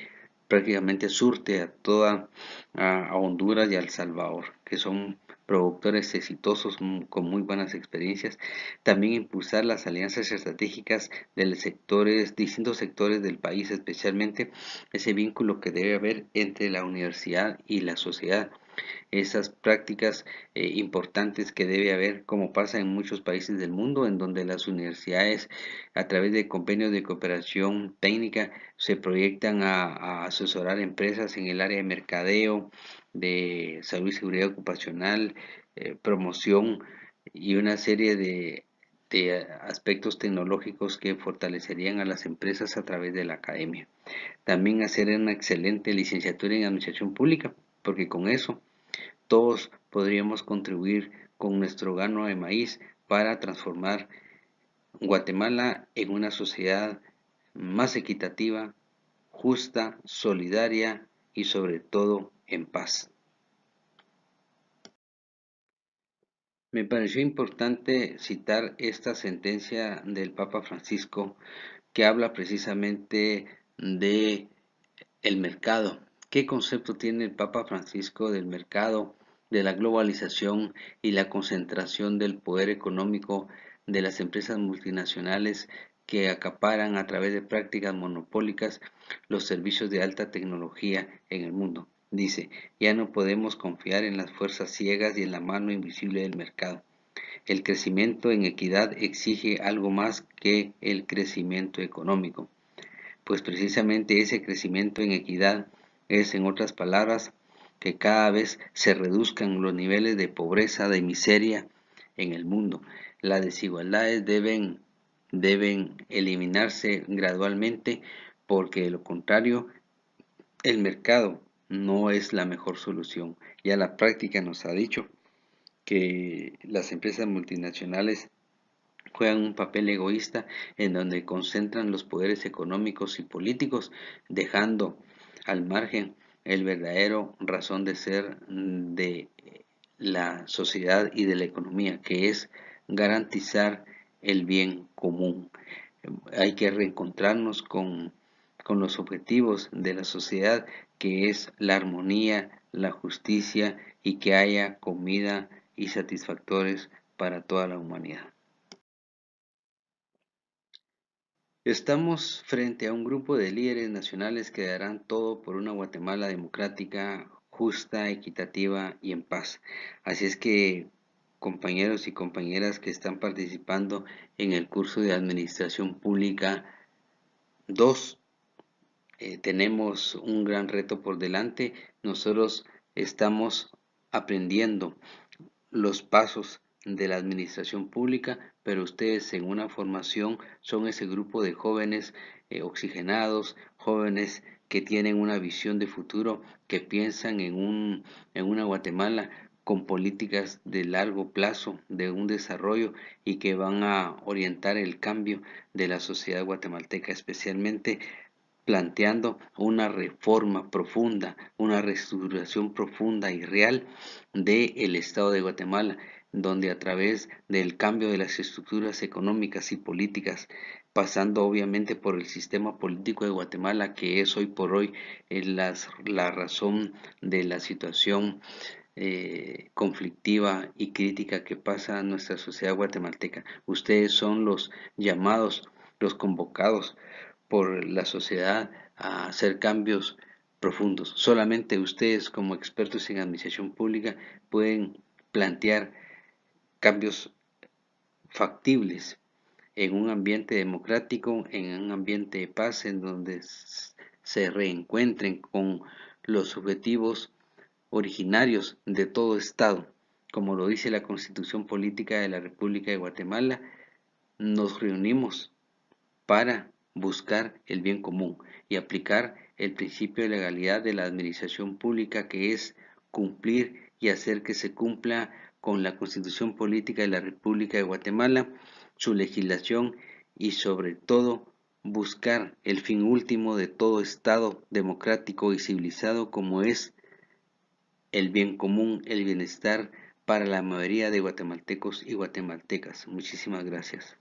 Speaker 2: prácticamente surte a Honduras y a El Salvador, que son productores exitosos con muy buenas experiencias. También impulsar las alianzas estratégicas de los distintos sectores del país, especialmente ese vínculo que debe haber entre la universidad y la sociedad, esas prácticas importantes que debe haber, como pasa en muchos países del mundo, en donde las universidades, a través de convenios de cooperación técnica, se proyectan a asesorar empresas en el área de mercadeo, de salud y seguridad ocupacional, promoción y una serie de aspectos tecnológicos que fortalecerían a las empresas a través de la academia. También hacer una excelente licenciatura en administración pública, porque con eso todos podríamos contribuir con nuestro grano de maíz para transformar Guatemala en una sociedad más equitativa, justa, solidaria y sobre todo en paz. Me pareció importante citar esta sentencia del Papa Francisco que habla precisamente de el mercado. ¿Qué concepto tiene el Papa Francisco del mercado, de la globalización y la concentración del poder económico de las empresas multinacionales que acaparan a través de prácticas monopólicas los servicios de alta tecnología en el mundo? Dice, ya no podemos confiar en las fuerzas ciegas y en la mano invisible del mercado. El crecimiento en equidad exige algo más que el crecimiento económico, pues precisamente ese crecimiento en equidad es, en otras palabras, que cada vez se reduzcan los niveles de pobreza, de miseria en el mundo. Las desigualdades deben eliminarse gradualmente, porque de lo contrario el mercado no es la mejor solución. Ya la práctica nos ha dicho que las empresas multinacionales juegan un papel egoísta en donde concentran los poderes económicos y políticos, dejando al margen el verdadero razón de ser de la sociedad y de la economía, que es garantizar el bien común. Hay que reencontrarnos con los objetivos de la sociedad, que es la armonía, la justicia y que haya comida y satisfactores para toda la humanidad. Estamos frente a un grupo de líderes nacionales que darán todo por una Guatemala democrática, justa, equitativa y en paz. Así es que, compañeros y compañeras que están participando en el curso de Administración Pública 2, tenemos un gran reto por delante. Nosotros estamos aprendiendo los pasos de la administración pública, pero ustedes en una formación son ese grupo de jóvenes oxigenados, jóvenes que tienen una visión de futuro, que piensan en una Guatemala con políticas de largo plazo, de un desarrollo y que van a orientar el cambio de la sociedad guatemalteca, especialmente planteando una reforma profunda, una reestructuración profunda y real del Estado de Guatemala, donde a través del cambio de las estructuras económicas y políticas, pasando obviamente por el sistema político de Guatemala, que es hoy por hoy la razón de la situación conflictiva y crítica que pasa en nuestra sociedad guatemalteca. Ustedes son los llamados, los convocados por la sociedad a hacer cambios profundos. Solamente ustedes, como expertos en administración pública, pueden plantear cambios factibles en un ambiente democrático, en un ambiente de paz, en donde se reencuentren con los objetivos originarios de todo Estado. Como lo dice la Constitución Política de la República de Guatemala, nos reunimos para buscar el bien común y aplicar el principio de legalidad de la administración pública, que es cumplir y hacer que se cumpla con la Constitución Política de la República de Guatemala, su legislación y sobre todo buscar el fin último de todo Estado democrático y civilizado, como es el bien común, el bienestar para la mayoría de guatemaltecos y guatemaltecas. Muchísimas gracias.